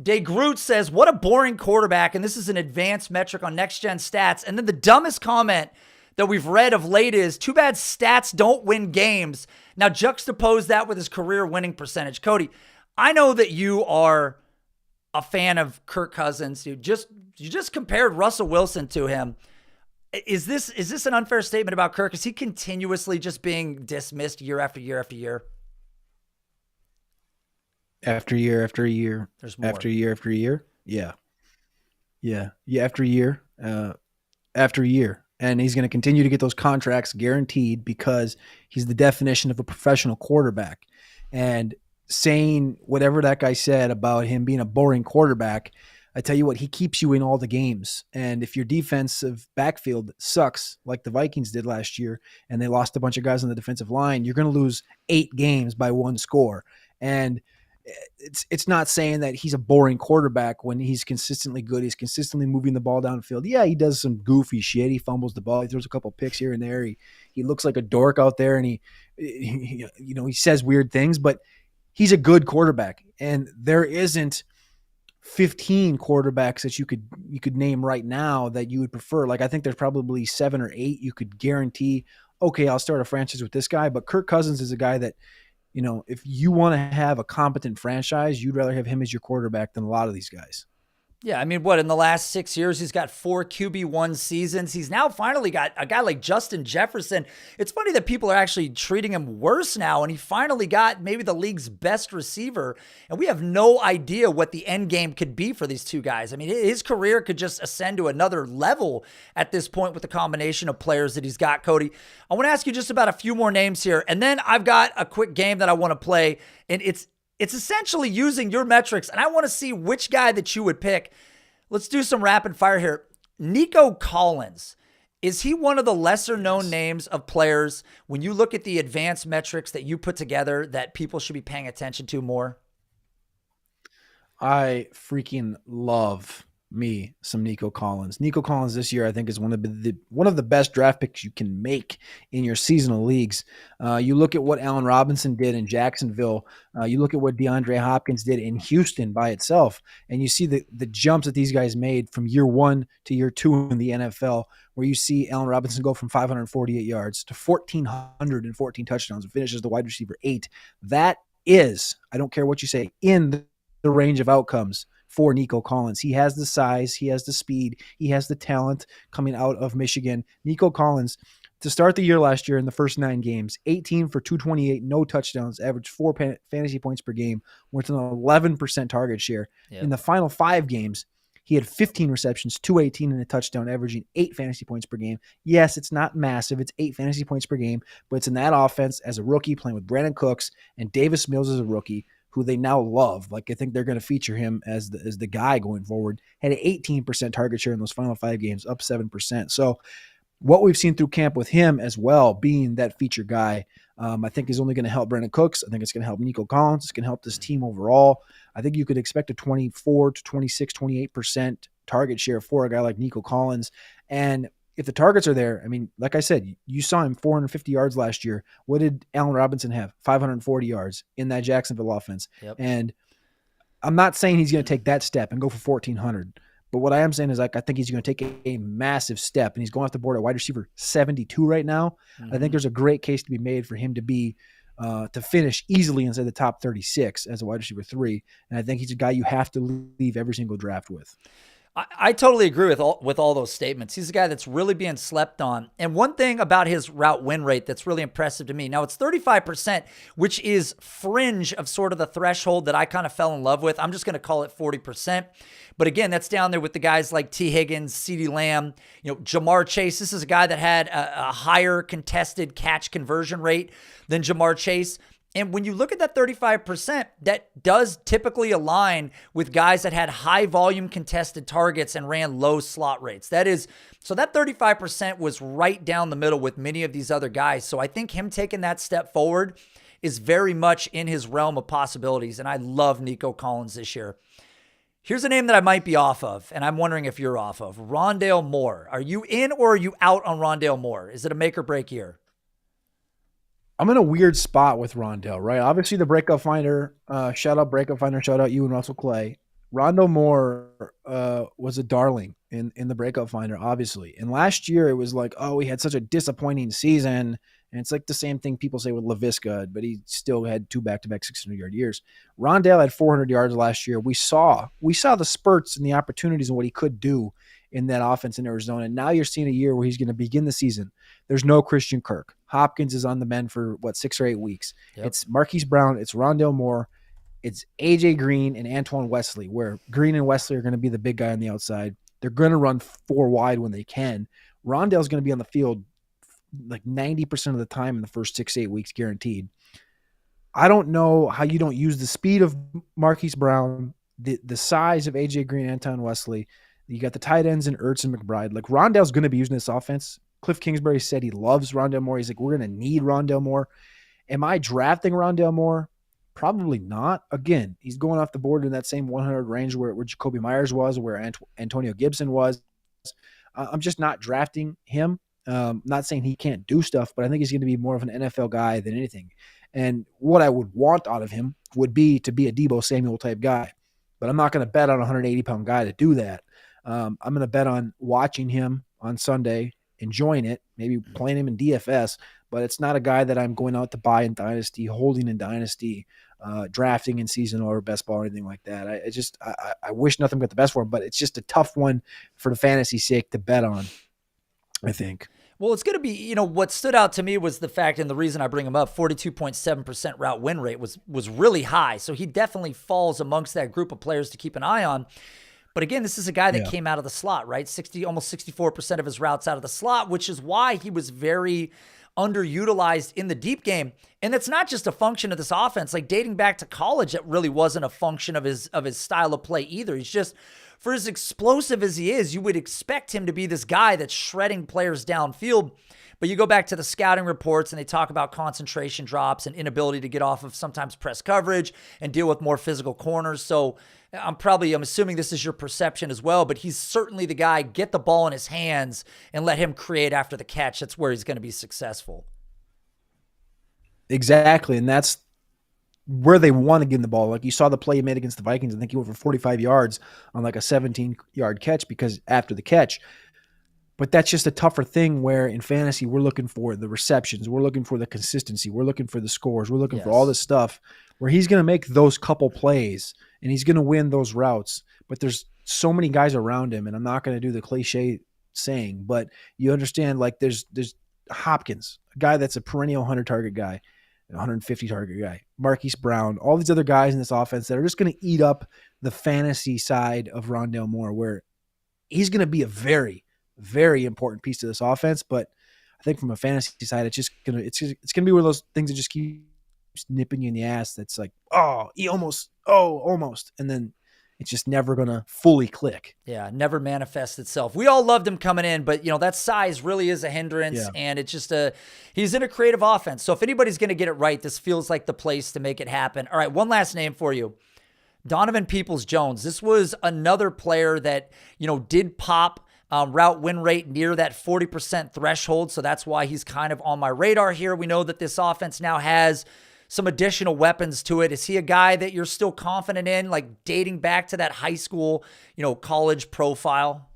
DeGroot says, what a boring quarterback. And this is an advanced metric on Next Gen Stats. And then the dumbest comment that we've read of late is, too bad stats don't win games. Now juxtapose that with his career winning percentage. Cody, I know that you are a fan of Kirk Cousins. You just compared Russell Wilson to him. Is this an unfair statement about Kirk? Is he continuously just being dismissed year after year after year? After year after year. There's more. After year after year. Yeah. After year after year. And he's going to continue to get those contracts guaranteed because he's the definition of a professional quarterback. And saying whatever that guy said about him being a boring quarterback, I tell you what, he keeps you in all the games. And if your defensive backfield sucks like the Vikings did last year and they lost a bunch of guys on the defensive line, you're going to lose 8 games by 1 score. And it's not saying that he's a boring quarterback when he's consistently good. He's consistently moving the ball downfield. Yeah, he does some goofy shit. He fumbles the ball. He throws a couple picks here and there. He looks like a dork out there, and he says weird things, but he's a good quarterback. And there isn't 15 quarterbacks that you could name right now that you would prefer. Like, I think there's probably 7 or 8 you could guarantee, okay, I'll start a franchise with this guy. But Kirk Cousins is a guy that, if you want to have a competent franchise, you'd rather have him as your quarterback than a lot of these guys. Yeah, I mean, in the last 6 years, he's got 4 QB1 seasons. He's now finally got a guy like Justin Jefferson. It's funny that people are actually treating him worse now, and he finally got maybe the league's best receiver, and we have no idea what the end game could be for these two guys. I mean, his career could just ascend to another level at this point with the combination of players that he's got, Cody. I want to ask you just about a few more names here, and then I've got a quick game that I want to play, and it's essentially using your metrics, and I want to see which guy that you would pick. Let's do some rapid fire here. Nico Collins, is he one of the lesser known names of players when you look at the advanced metrics that you put together that people should be paying attention to more? I freaking love me some Nico Collins. Nico Collins this year, I think, is one of the best draft picks you can make in your seasonal leagues. You look at what Allen Robinson did in Jacksonville. You look at what DeAndre Hopkins did in Houston by itself, and you see the jumps that these guys made from year 1 to year 2 in the NFL, where you see Allen Robinson go from 548 yards to 1,414 touchdowns and finishes the wide receiver 8. That is, I don't care what you say, in the range of outcomes for Nico Collins. He has the size, he has the speed, he has the talent coming out of Michigan. Nico Collins, to start the year last year in the first 9 games, 18 for 228, no touchdowns, averaged 4 fantasy points per game, with an 11% target share. Yep. In the final 5 games, he had 15 receptions, 218 and a touchdown, averaging 8 fantasy points per game. Yes, it's not massive. It's 8 fantasy points per game, but it's in that offense as a rookie playing with Brandon Cooks and Davis Mills as a rookie, who they now love. Like, I think they're going to feature him as the guy going forward. Had an 18% target share in those final 5 games, up 7%. So what we've seen through camp with him as well, being that feature guy, I think is only going to help Brandon Cooks. I think it's going to help Nico Collins. It's going to help this team overall. I think you could expect a 24 to 26, 28% target share for a guy like Nico Collins. And if the targets are there, I mean, like I said, you saw him 450 yards last year. What did Allen Robinson have? 540 yards in that Jacksonville offense. Yep. And I'm not saying he's going to take that step and go for 1,400. But what I am saying is, like, I think he's going to take a massive step, and he's going off the board at wide receiver 72 right now. Mm-hmm. I think there's a great case to be made for him to be to finish easily inside the top 36 as a wide receiver 3. And I think he's a guy you have to leave every single draft with. I totally agree with all those statements. He's a guy that's really being slept on. And one thing about his route win rate that's really impressive to me, now it's 35%, which is fringe of sort of the threshold that I kind of fell in love with. I'm just going to call it 40%. But again, that's down there with the guys like T. Higgins, CeeDee Lamb, Jamar Chase. This is a guy that had a higher contested catch conversion rate than Jamar Chase. And when you look at that 35%, that does typically align with guys that had high volume contested targets and ran low slot rates. So that 35% was right down the middle with many of these other guys. So I think him taking that step forward is very much in his realm of possibilities. And I love Nico Collins this year. Here's a name that I might be off of, and I'm wondering if you're off of. Rondale Moore. Are you in or are you out on Rondale Moore? Is it a make or break year? I'm in a weird spot with Rondale, right? Obviously, the breakout finder, shout out breakout finder, shout out you and Russell Clay. Rondale Moore was a darling in the breakout finder, obviously. And last year, it was like, oh, he had such a disappointing season. And it's like the same thing people say with LaVisca, but he still had 2 back-to-back 600-yard years. Rondale had 400 yards last year. We saw the spurts and the opportunities and what he could do in that offense in Arizona. And now you're seeing a year where he's going to begin the season. There's no Christian Kirk. Hopkins is on the mend for 6 or 8 weeks. Yep. It's Marquise Brown. It's Rondale Moore. It's AJ Green and Antoine Wesley, where Green and Wesley are going to be the big guy on the outside. They're going to run 4 wide when they can. Rondale's going to be on the field like 90% of the time in the first 6-8 weeks, guaranteed. I don't know how you don't use the speed of Marquise Brown, the size of AJ Green and Antoine Wesley. You got the tight ends in Ertz and McBride. Like, Rondale's going to be using this offense. Cliff Kingsbury said he loves Rondale Moore. He's like, we're going to need Rondale Moore. Am I drafting Rondale Moore? Probably not. Again, he's going off the board in that same 100 range where Jacoby Myers was, where Antonio Gibson was. I'm just not drafting him. Not saying he can't do stuff, but I think he's going to be more of an NFL guy than anything. And what I would want out of him would be to be a Deebo Samuel type guy. But I'm not going to bet on a 180-pound guy to do that. I'm going to bet on watching him on Sunday, enjoying it, maybe playing him in DFS, but it's not a guy that I'm going out to buy in Dynasty, holding in Dynasty, drafting in season or best ball or anything like that. I wish nothing but the best for him, but it's just a tough one for the fantasy sake to bet on, I think. Well, it's going to be, what stood out to me was the fact, and the reason I bring him up, 42.7% route win rate was really high. So he definitely falls amongst that group of players to keep an eye on. But again, this is a guy that came out of the slot, right? Almost 64% of his routes out of the slot, which is why he was very underutilized in the deep game. And that's not just a function of this offense. Like dating back to college, it really wasn't a function of his style of play either. He's just, for as explosive as he is, you would expect him to be this guy that's shredding players downfield. But you go back to the scouting reports and they talk about concentration drops and inability to get off of sometimes press coverage and deal with more physical corners. So I'm assuming this is your perception as well, but he's certainly the guy, get the ball in his hands and let him create after the catch. That's where he's going to be successful. Exactly. And that's where they want to give him the ball. Like you saw the play he made against the Vikings. I think he went for 45 yards on like a 17-yard catch because after the catch. But that's just a tougher thing where in fantasy, we're looking for the receptions. We're looking for the consistency. We're looking for the scores. We're looking for all this stuff where he's going to make those couple plays and he's going to win those routes. But there's so many guys around him, and I'm not going to do the cliche saying, but you understand, like there's Hopkins, a guy that's a perennial 100-target guy, 150-target guy, Marquise Brown, all these other guys in this offense that are just going to eat up the fantasy side of Rondale Moore, where he's going to be a very, very important piece to this offense. But I think from a fantasy side, it's gonna be one of those things that just keeps nipping you in the ass. That's like, almost, and then it's just never gonna fully click. Yeah, never manifests itself. We all loved him coming in, but that size really is a hindrance, and it's just he's in a creative offense. So if anybody's gonna get it right, this feels like the place to make it happen. All right, one last name for you. Donovan Peoples-Jones. This was another player that, did pop route win rate near that 40% threshold. So that's why he's kind of on my radar here. We know that this offense now has some additional weapons to it. Is he a guy that you're still confident in, like dating back to that high school, college profile?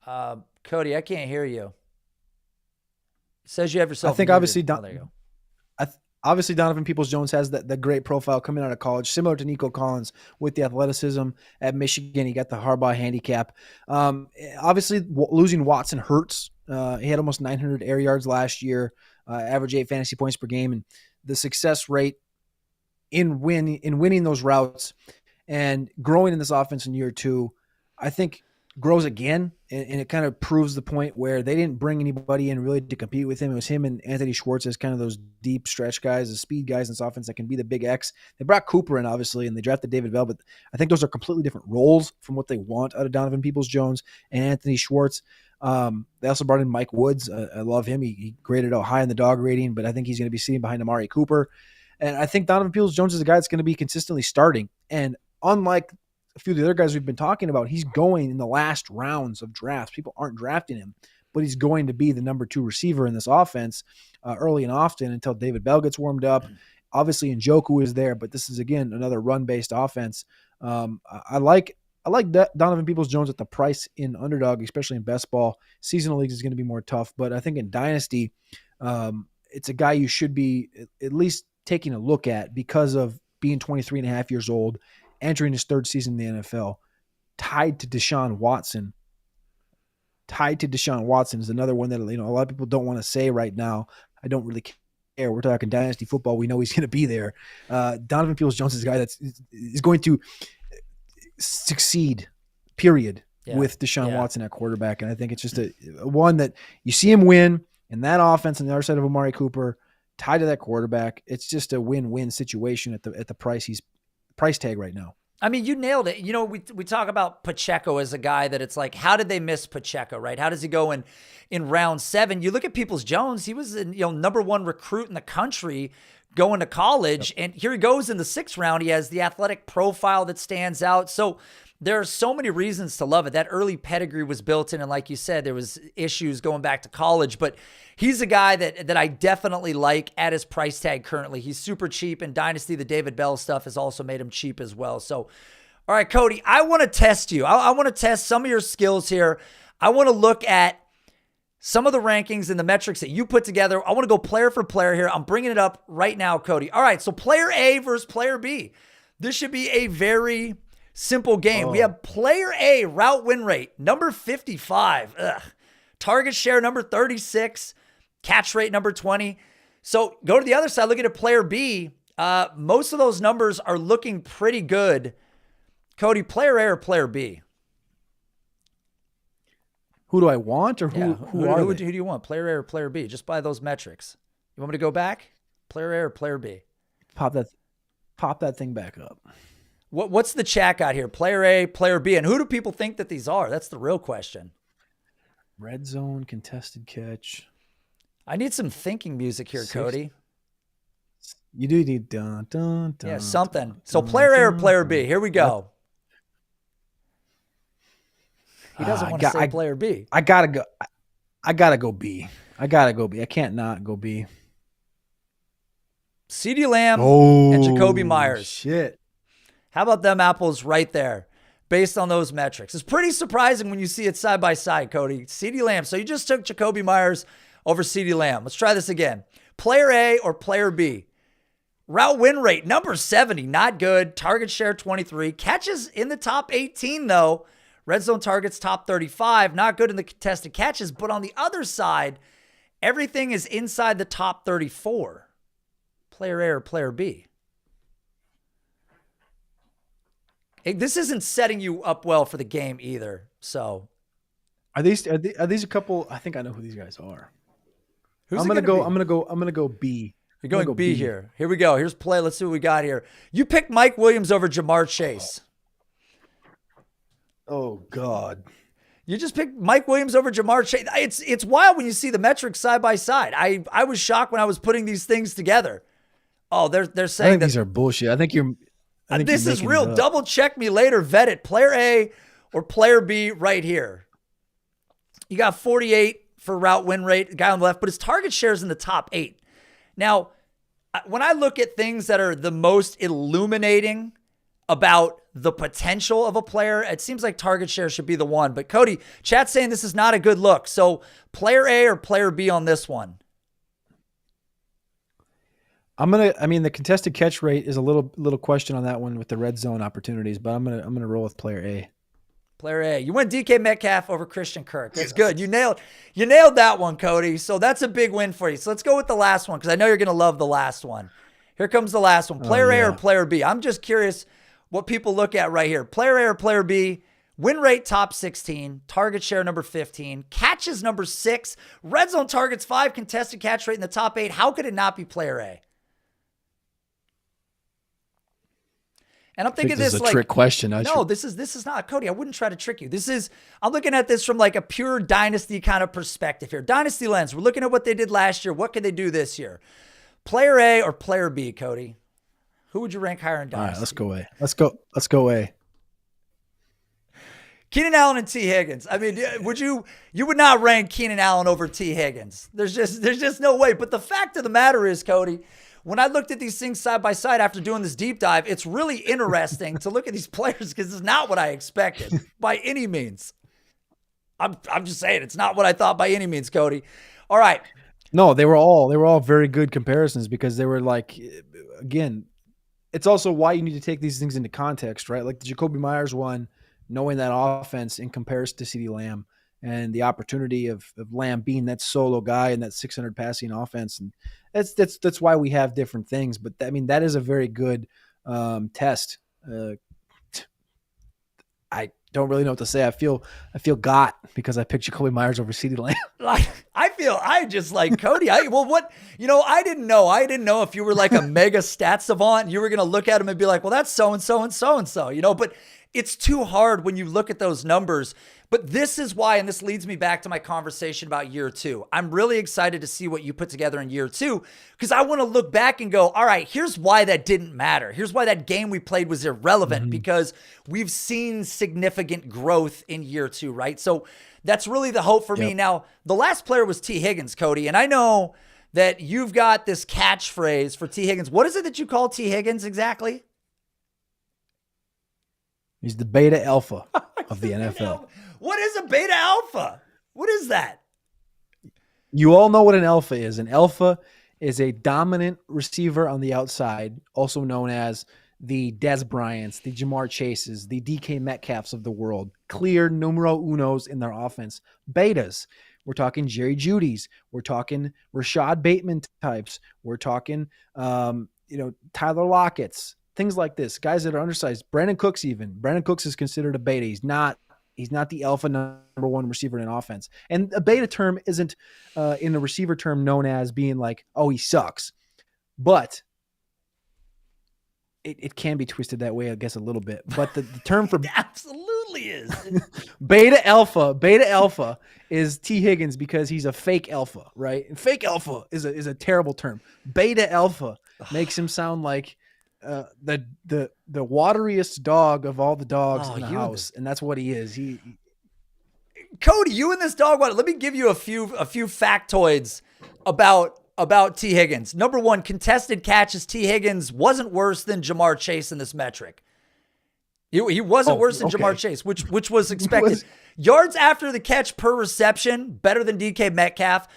Cody, I can't hear you. It says you have yourself. I think muted. obviously, there you go. Obviously, Donovan Peoples-Jones has that great profile coming out of college, similar to Nico Collins with the athleticism at Michigan. He got the Harbaugh handicap. Obviously, losing Watson hurts. He had almost 900 air yards last year, average 8 fantasy points per game, and the success rate in winning those routes and growing in this offense in year 2, I think grows again, and it kind of proves the point where they didn't bring anybody in really to compete with him. It was him and Anthony Schwartz as kind of those deep stretch guys, the speed guys in this offense that can be the big X. They brought Cooper in, obviously, and they drafted David Bell, but I think those are completely different roles from what they want out of Donovan Peoples-Jones and Anthony Schwartz. They also brought in Mike Woods. I love him. He graded out high in the dog rating, but I think he's going to be sitting behind Amari Cooper. And I think Donovan Peoples-Jones is a guy that's going to be consistently starting. And unlike a few of the other guys we've been talking about, he's going in the last rounds of drafts. People aren't drafting him, but he's going to be the number 2 receiver in this offense early and often until David Bell gets warmed up. Obviously, Njoku is there, but this is, again, another run-based offense. I like Donovan Peoples-Jones at the price in underdog, especially in best ball. Seasonal leagues is going to be more tough, but I think in Dynasty, it's a guy you should be at least taking a look at because of being 23 and a half years old, entering his 3rd season in the NFL, tied to Deshaun Watson. Tied to Deshaun Watson is another one that a lot of people don't want to say right now. I don't really care. We're talking Dynasty football. We know he's going to be there. Donovan Peoples-Jones is a guy is going to succeed, period, with Deshaun Watson at quarterback. And I think it's just a one that you see him win, and that offense on the other side of Amari Cooper tied to that quarterback. It's just a win-win situation at the price tag right now. I mean, you nailed it. You know, we talk about Pacheco as a guy that it's like, how did they miss Pacheco, right? How does he go in round 7? You look at Peoples-Jones, he was number 1 recruit in the country going to college, and here he goes in the 6th round. He has the athletic profile that stands out. So there are so many reasons to love it. That early pedigree was built in, and like you said, there was issues going back to college, but he's a guy that I definitely like at his price tag currently. He's super cheap, and Dynasty, the David Bell stuff has also made him cheap as well. So, all right, Cody, I want to test you. I want to test some of your skills here. I want to look at some of the rankings and the metrics that you put together. I want to go player for player here. I'm bringing it up right now, Cody. All right, so player A versus player B. This should be a very simple game. We have player A, route win rate, number 55. Target share, number 36. Catch rate, number 20. So go to the other side, look at a player B. Most of those numbers are looking pretty good. Cody, player A or player B? Who do I want, or who do you want, player A or player B? Just by those metrics. You want me to go back? Player A or player B? Pop that thing back up. What's the chat got here? Player A, player B, and who do people think that these are? That's the real question. Red zone, contested catch. I need some thinking music here, Cody. You do need dun dun dun. Yeah, something. So player A or player B? Here we go. He doesn't want to say player B. I gotta go. I gotta go B. I can't not go B. CeeDee Lamb and Jacoby Myers. Shit. How about them apples right there based on those metrics? It's pretty surprising when you see it side by side, Cody. CeeDee Lamb. So you just took Jacoby Myers over CeeDee Lamb. Let's try this again. Player A or player B? Route win rate, number 70, not good. Target share, 23. Catches in the top 18, though. Red zone targets, top 35. Not good in the contested catches. But on the other side, everything is inside the top 34. Player A or player B? This isn't setting you up well for the game either. So, are these a couple? I think I know who these guys are. I'm gonna go B. You're going B here. Here we go. Here's play. Let's see what we got here. You picked Mike Williams over Jamar Chase. Oh God. You just picked Mike Williams over Jamar Chase. It's wild when you see the metrics side by side. I was shocked when I was putting these things together. Oh, they're saying I think these are bullshit. I think this is real. Double check me later. Vet it. Player A or player B right here. You got 48 for route win rate, the guy on the left, but his target share is in the top 8. Now, when I look at things that are the most illuminating about the potential of a player, it seems like target share should be the one. But Cody, chat's saying this is not a good look. So player A or player B on this one? The contested catch rate is a little question on that one with the red zone opportunities, but I'm gonna roll with player A. Player A. You went DK Metcalf over Christian Kirk. That's good. You nailed that one, Cody. So that's a big win for you. So let's go with the last one because I know you're going to love the last one. Here comes the last one. Player A or player B? I'm just curious what people look at right here. Player A or player B? Win rate top 16. Target share number 15. Catches number 6. Red zone targets 5. Contested catch rate in the top 8. How could it not be player A? And I'm thinking this is a trick question. This is not, Cody. I wouldn't try to trick you. I'm looking at this from like a pure dynasty kind of perspective here. Dynasty lens. We're looking at what they did last year. What can they do this year? Player A or player B, Cody? Who would you rank higher in dynasty? All right, let's go A. Let's go A. Keenan Allen and T. Higgins. I mean, you would not rank Keenan Allen over T. Higgins. There's just no way. But the fact of the matter is, Cody, when I looked at these things side by side after doing this deep dive, it's really interesting to look at these players because it's not what I expected by any means. I'm just saying it's not what I thought by any means, Cody. All right. No, they were all very good comparisons because they were like, again, it's also why you need to take these things into context, right? Like the Jacoby Myers one, knowing that offense in comparison to CeeDee Lamb and the opportunity of Lamb being that solo guy and that 600 passing offense. And that's why we have different things. But I mean, that is a very good test. I don't really know what to say. I feel got because I picked Jacoby Myers over CeeDee Lamb. I I just like Cody. I didn't know. I didn't know if you were like a mega stat savant. You were going to look at him and be like, well, that's so-and-so and so-and-so, but it's too hard when you look at those numbers. But this is why, and this leads me back to my conversation about year two. I'm really excited to see what you put together in year two, because I want to look back and go, all right, here's why that didn't matter. Here's why that game we played was irrelevant, because we've seen significant growth in year two, right? So that's really the hope for me. Now, the last player was T. Higgins, Cody, and I know that you've got this catchphrase for T. Higgins. What is it that you call T. Higgins exactly? He's the beta alpha of the NFL. What is a beta alpha? What is that? You all know what an alpha is. An alpha is a dominant receiver on the outside, also known as the Dez Bryants, the Jamar Chases, the DK Metcalfs of the world. Clear numero unos in their offense. Betas. We're talking Jerry Judys. We're talking Rashad Bateman types. We're talking, Tyler Lockett's. Things like this. Guys that are undersized. Brandon Cooks even. Brandon Cooks is considered a beta. He's not the alpha number one receiver in an offense. And a beta term isn't in the receiver term known as being like, oh, he sucks. But it can be twisted that way, I guess, a little bit. But the term for it absolutely is. beta alpha is T. Higgins because he's a fake alpha, right? And fake alpha is a terrible term. Beta alpha makes him sound like the wateriest dog of all the dogs in the house, and that's what he is. Cody, you and this dog water. Let me give you a few factoids about T. Higgins. Number one, contested catches. T. Higgins wasn't worse than Jamar Chase in this metric. He wasn't worse than Jamar Chase, which was expected. Yards after the catch per reception, better than DK Metcalf.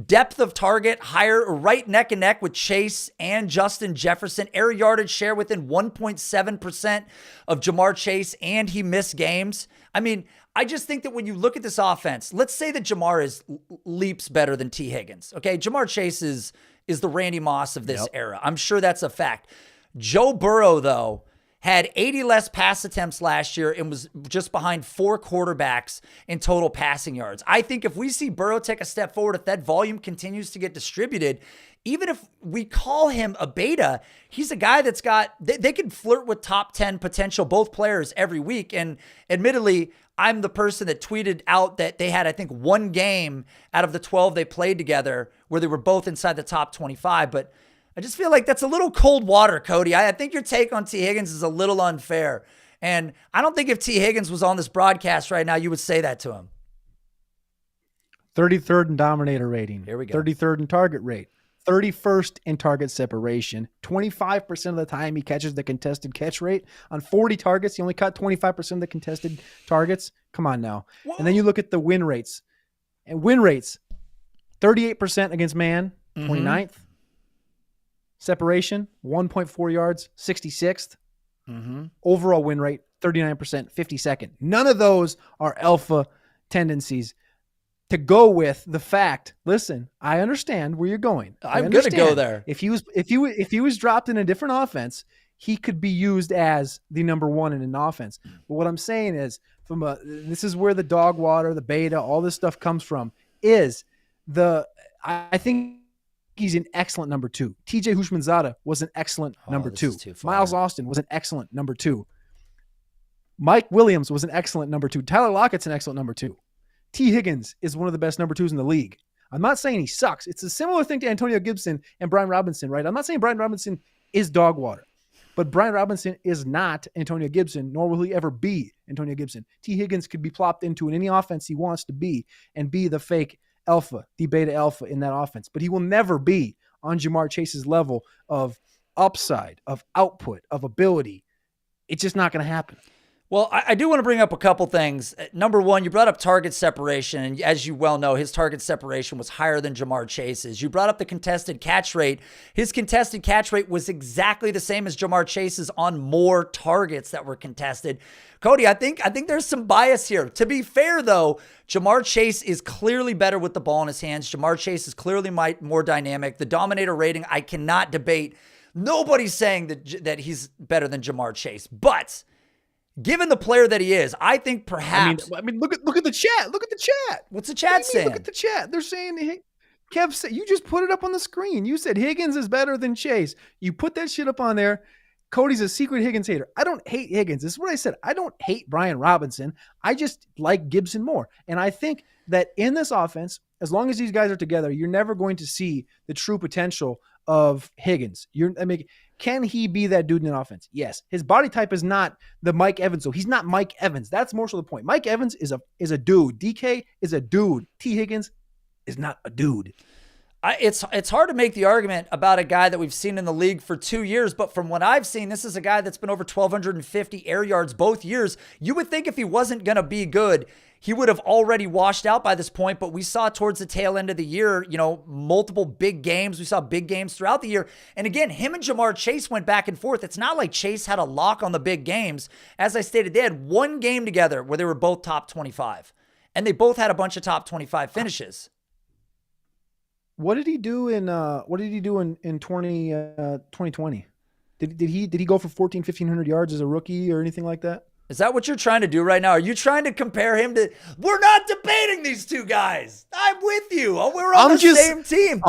Depth of target, higher, right neck and neck with Chase and Justin Jefferson. Air yardage share within 1.7% of Jamar Chase, and he missed games. I mean, I just think that when you look at this offense, let's say that Jamar is leaps better than T. Higgins. Okay, Jamar Chase is the Randy Moss of this era. I'm sure that's a fact. Joe Burrow, though, had 80 less pass attempts last year and was just behind 4 quarterbacks in total passing yards. I think if we see Burrow take a step forward, if that volume continues to get distributed, even if we call him a beta, he's a guy that's got, they could flirt with top 10 potential, both players every week. And admittedly, I'm the person that tweeted out that they had, I think, one game out of the 12 they played together where they were both inside the top 25. But I just feel like that's a little cold water, Cody. I think your take on T. Higgins is a little unfair. And I don't think if T. Higgins was on this broadcast right now, you would say that to him. 33rd in dominator rating. Here we go. 33rd in target rate. 31st in target separation. 25% of the time he catches the contested catch rate. On 40 targets, he only caught 25% of the contested targets. Come on now. Whoa. And then you look at the win rates. And win rates, 38% against man, 29th. Separation, 1.4 yards, 66th. Overall win rate, 39%, 52nd. None of those are alpha tendencies. To go with the fact, listen, I understand where you're going. I'm going to go there. If he was dropped in a different offense, he could be used as the number one in an offense. But what I'm saying is, this is where the dog water, the beta, all this stuff comes from. I think he's an excellent number 2. TJ Houshmandzadeh was an excellent number 2. Miles Austin was an excellent number 2. Mike Williams was an excellent number 2. Tyler Lockett's an excellent number 2. T. Higgins is one of the best number 2s in the league. I'm not saying he sucks. It's a similar thing to Antonio Gibson and Brian Robinson, right? I'm not saying Brian Robinson is dog water, but Brian Robinson is not Antonio Gibson, nor will he ever be Antonio Gibson. T. Higgins could be plopped into in any offense he wants to be and be the fake alpha, the beta alpha in that offense, but he will never be on Jamar Chase's level of upside, of output, of ability. It's just not going to happen. Well, I do want to bring up a couple things. Number one, you brought up target separation, and as you well know, his target separation was higher than Jamar Chase's. You brought up the contested catch rate. His contested catch rate was exactly the same as Jamar Chase's on more targets that were contested. Cody, I think there's some bias here. To be fair, though, Jamar Chase is clearly better with the ball in his hands. Jamar Chase is clearly more dynamic. The dominator rating, I cannot debate. Nobody's saying that he's better than Jamar Chase, but given the player that he is, I think perhaps. I mean, look at the chat. Look at the chat. What's the chat saying? Look at the chat. They're saying Kev said, you just put it up on the screen. You said Higgins is better than Chase. You put that shit up on there. Cody's a secret Higgins hater. I don't hate Higgins. This is what I said. I don't hate Brian Robinson. I just like Gibson more. And I think that in this offense, as long as these guys are together, you're never going to see the true potential of Higgins. Can he be that dude in an offense? Yes. His body type is not the Mike Evans. So he's not Mike Evans. That's more so the point. Mike Evans is a dude. DK is a dude. T. Higgins is not a dude. It's hard to make the argument about a guy that we've seen in the league for 2 years, but from what I've seen, this is a guy that's been over 1,250 air yards both years. You would think if he wasn't going to be good, he would have already washed out by this point, but we saw towards the tail end of the year, multiple big games. We saw big games throughout the year. And again, him and Jamar Chase went back and forth. It's not like Chase had a lock on the big games. As I stated, they had one game together where they were both top 25, and they both had a bunch of top 25 finishes. What did he do in 2020? Did he go for 1,500 yards as a rookie or anything like that? Is that what you're trying to do right now? Are you trying to compare him to? We're not debating these two guys. I'm with you. We're on the same team.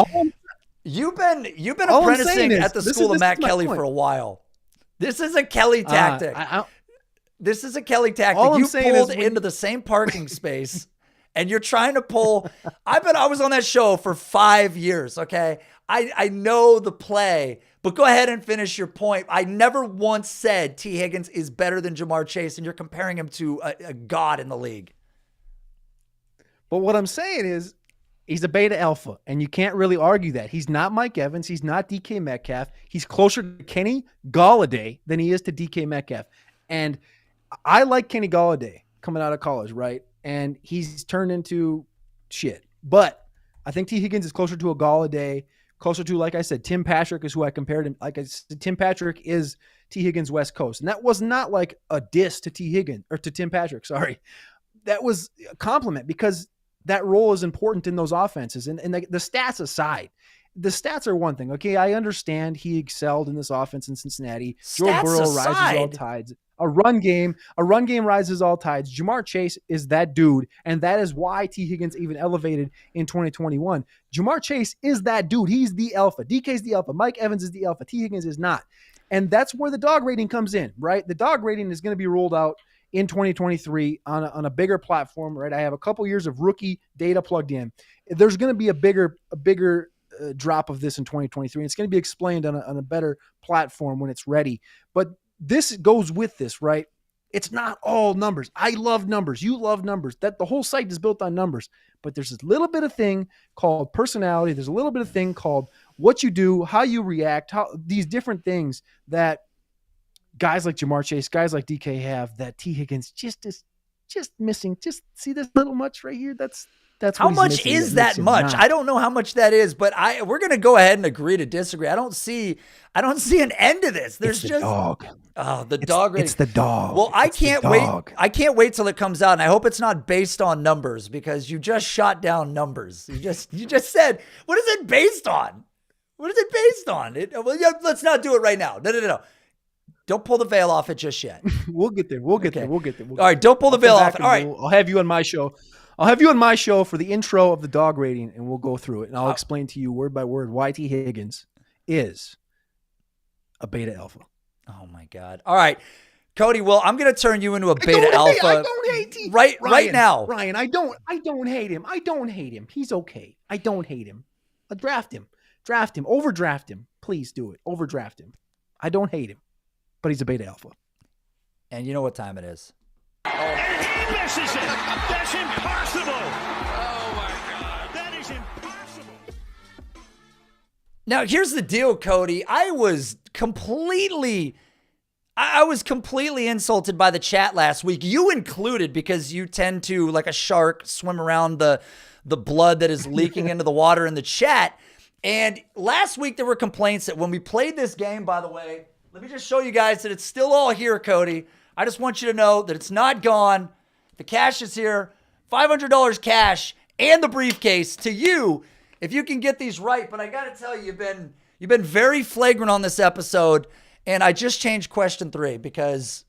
You've been apprenticing at the school of Matt Kelly for a while. This is a Kelly tactic. This is a Kelly tactic. You pulled into the same parking space. And you're trying to pull. I was on that show for 5 years, okay? I know the play, but go ahead and finish your point. I never once said T. Higgins is better than Jamar Chase, and you're comparing him to a god in the league. But what I'm saying is he's a beta alpha, and you can't really argue that. He's not Mike Evans. He's not DK Metcalf. He's closer to Kenny Golladay than he is to DK Metcalf. And I like Kenny Golladay coming out of college, right? And he's turned into shit. But I think T. Higgins is closer to a Golladay, closer to, like I said, Tim Patrick is who I compared him. Like I said, Tim Patrick is T. Higgins West Coast. And that was not like a diss to T. Higgins or to Tim Patrick. Sorry. That was a compliment because that role is important in those offenses. And the stats aside, the stats are one thing. Okay, I understand he excelled in this offense in Cincinnati. Joe Burrow rises all tides. A run game rises all tides. Jamar Chase is that dude, and that is why T. Higgins even elevated in 2021. Jamar Chase is that dude. He's the alpha. DK's the alpha. Mike Evans is the alpha. T. Higgins is not. And that's where the dog rating comes in, right? The dog rating is going to be rolled out in 2023 on a bigger platform, right? I have a couple years of rookie data plugged in. There's going to be a bigger drop of this in 2023. And it's going to be explained on a better platform when it's ready. But this goes with this, right? It's not all numbers. I love numbers. You love numbers. That the whole site is built on numbers. But there's this little bit of thing called personality. There's a little bit of thing called what you do, how you react, how these different things that guys like Jamar Chase, guys like DK have that T. Higgins just missing. Just see this little much right here. That's how much is that much? I don't know how much that is, but we're gonna go ahead and agree to disagree. I don't see an end to this. There's the dog. Oh, the dog rating. It's the dog. Well, I can't wait. I can't wait till it comes out, and I hope it's not based on numbers because you just shot down numbers. You just said, what is it based on? What is it based on? Let's not do it right now. No. Don't pull the veil off it just yet. We'll get there. We'll get there. All right, don't pull the veil off. All right. I'll have you on my show. For the intro of the dog rating, and we'll go through it. And I'll explain to you word by word why T. Higgins is a beta alpha. Oh, my God. All right. Cody, well, I'm going to turn you into a beta alpha. I don't hate T. Right now. Ryan, I don't hate him. I don't hate him. He's okay. I don't hate him. Draft him. Overdraft him. Please do it. Overdraft him. I don't hate him, but he's a beta alpha. And you know what time it is. And he misses it. That's impossible. Oh, my God. That is impossible. Now, here's the deal, Cody. I was completely insulted by the chat last week. You included, because you tend to, like a shark, swim around the blood that is leaking into the water in the chat. And last week there were complaints that when we played this game, by the way, let me just show you guys that it's still all here, Cody. I just want you to know that it's not gone. The cash is here. $500 cash and the briefcase to you if you can get these right. But I got to tell you, you've been very flagrant on this episode. And I just changed question 3 because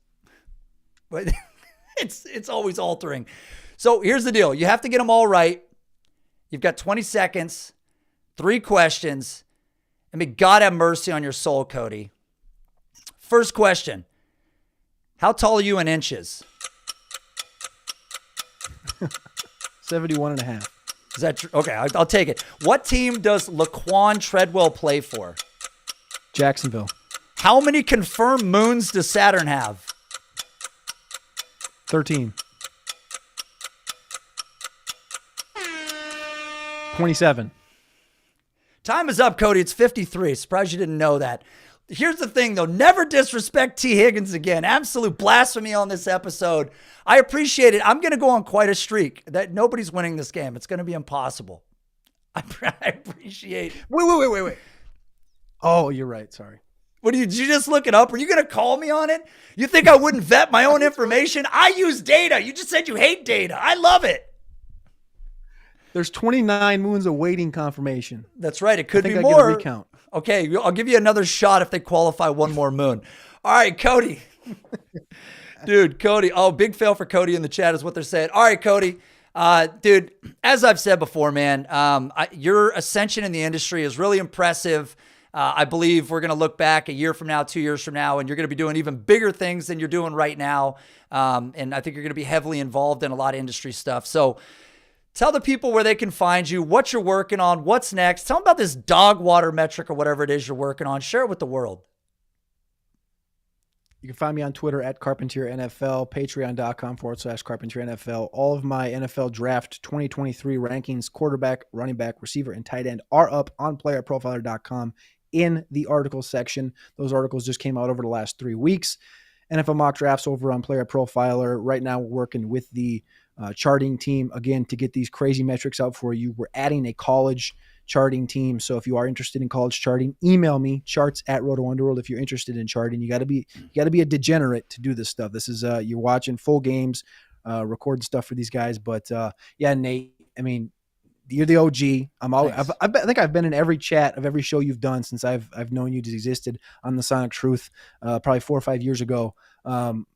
it's always altering. So here's the deal. You have to get them all right. You've got 20 seconds. 3 questions. And may God have mercy on your soul, Cody. First question. How tall are you in inches? 71.5. Is that true? Okay, I'll take it. What team does Laquan Treadwell play for? Jacksonville. How many confirmed moons does Saturn have? 13. 27. Time is up, Cody. It's 53. Surprised you didn't know that. Here's the thing, though. Never disrespect T. Higgins again. Absolute blasphemy on this episode. I appreciate it. I'm going to go on quite a streak that nobody's winning this game. It's going to be impossible. I appreciate. Wait. Oh, you're right. Sorry. Did you just look it up? Are you going to call me on it? You think I wouldn't vet my own information? I use data. You just said you hate data. I love it. There's 29 moons awaiting confirmation. That's right. It could be I more. Get a recount. Okay, I'll give you another shot if they qualify one more moon. All right, Cody. Dude, Cody. Oh, big fail for Cody in the chat is what they're saying. All right, Cody. Dude, as I've said before, man, your ascension in the industry is really impressive. I believe we're going to look back a year from now, 2 years from now, and you're going to be doing even bigger things than you're doing right now. And I think you're going to be heavily involved in a lot of industry stuff. So tell the people where they can find you, what you're working on, what's next. Tell them about this dog water metric or whatever it is you're working on. Share it with the world. You can find me on Twitter at Carpentier NFL, patreon.com/Carpentier NFL. All of my NFL draft 2023 rankings, quarterback, running back, receiver, and tight end are up on playerprofiler.com in the article section. Those articles just came out over the last 3 weeks. NFL mock drafts over on Player Profiler. Right now, we're working with the charting team, again, to get these crazy metrics out for you. We're adding a college charting team. So if you are interested in college charting, email me, charts@RotoUnderworld. If you're interested in charting, you got to be a degenerate to do this stuff. This is you're watching full games, recording stuff for these guys. But yeah, Nate, I mean, you're the OG. I think I've been in every chat of every show you've done since I've known you existed on the Sonic Truth, probably 4 or 5 years ago.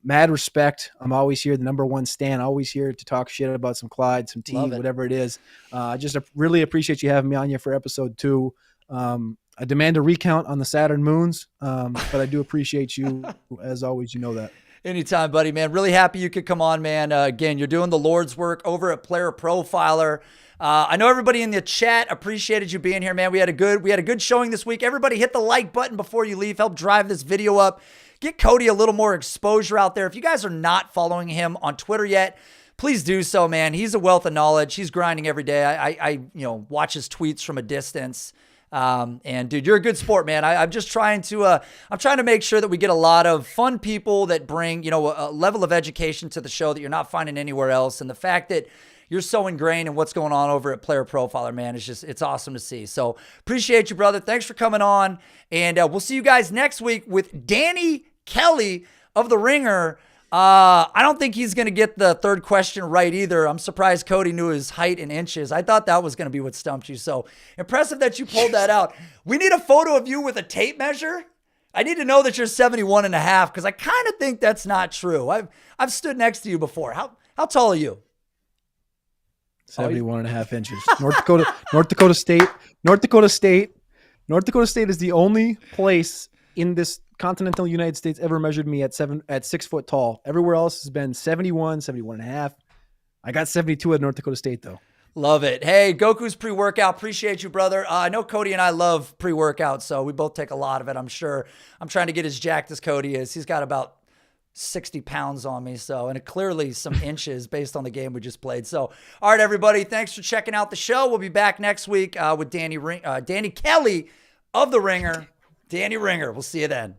Mad respect. I'm always here, the number one stan, always here to talk shit about some Clyde, some T, whatever it is. I just really appreciate you having me on here for episode 2. I demand a recount on the Saturn moons, but I do appreciate you as always. You know that. Anytime, buddy, man. Really happy you could come on, man. Again, you're doing the Lord's work over at Player Profiler. I know everybody in the chat appreciated you being here, man. We had a good showing this week. Everybody hit the like button before you leave. Help drive this video up. Get Cody a little more exposure out there. If you guys are not following him on Twitter yet, please do so, man. He's a wealth of knowledge. He's grinding every day. I watch his tweets from a distance. And dude, you're a good sport, man. I'm just trying to, I'm trying to make sure that we get a lot of fun people that bring, a level of education to the show that you're not finding anywhere else. And the fact that you're so ingrained in what's going on over at Player Profiler, man, it's awesome to see. So appreciate you, brother. Thanks for coming on. And we'll see you guys next week with Danny Kelly of The Ringer. I don't think he's going to get the third question right either. I'm surprised Cody knew his height in inches. I thought that was going to be what stumped you. So impressive that you pulled that out. We need a photo of you with a tape measure. I need to know that you're 71.5 because I kind of think that's not true. I've stood next to you before. How tall are you? 71.5 inches. North Dakota State is the only place in this continental United States ever measured me at 6 foot tall. Everywhere else has been 71, 71.5. I got 72 at North Dakota State though. Love it. Hey, Goku's pre-workout. Appreciate you, brother. I know Cody and I love pre-workout, so we both take a lot of it, I'm sure. I'm trying to get as jacked as Cody is. He's got about 60 pounds on me, and clearly some inches based on the game we just played. So, all right, everybody, thanks for checking out the show. We'll be back next week with Danny Kelly of The Ringer. Danny Ringer. We'll see you then.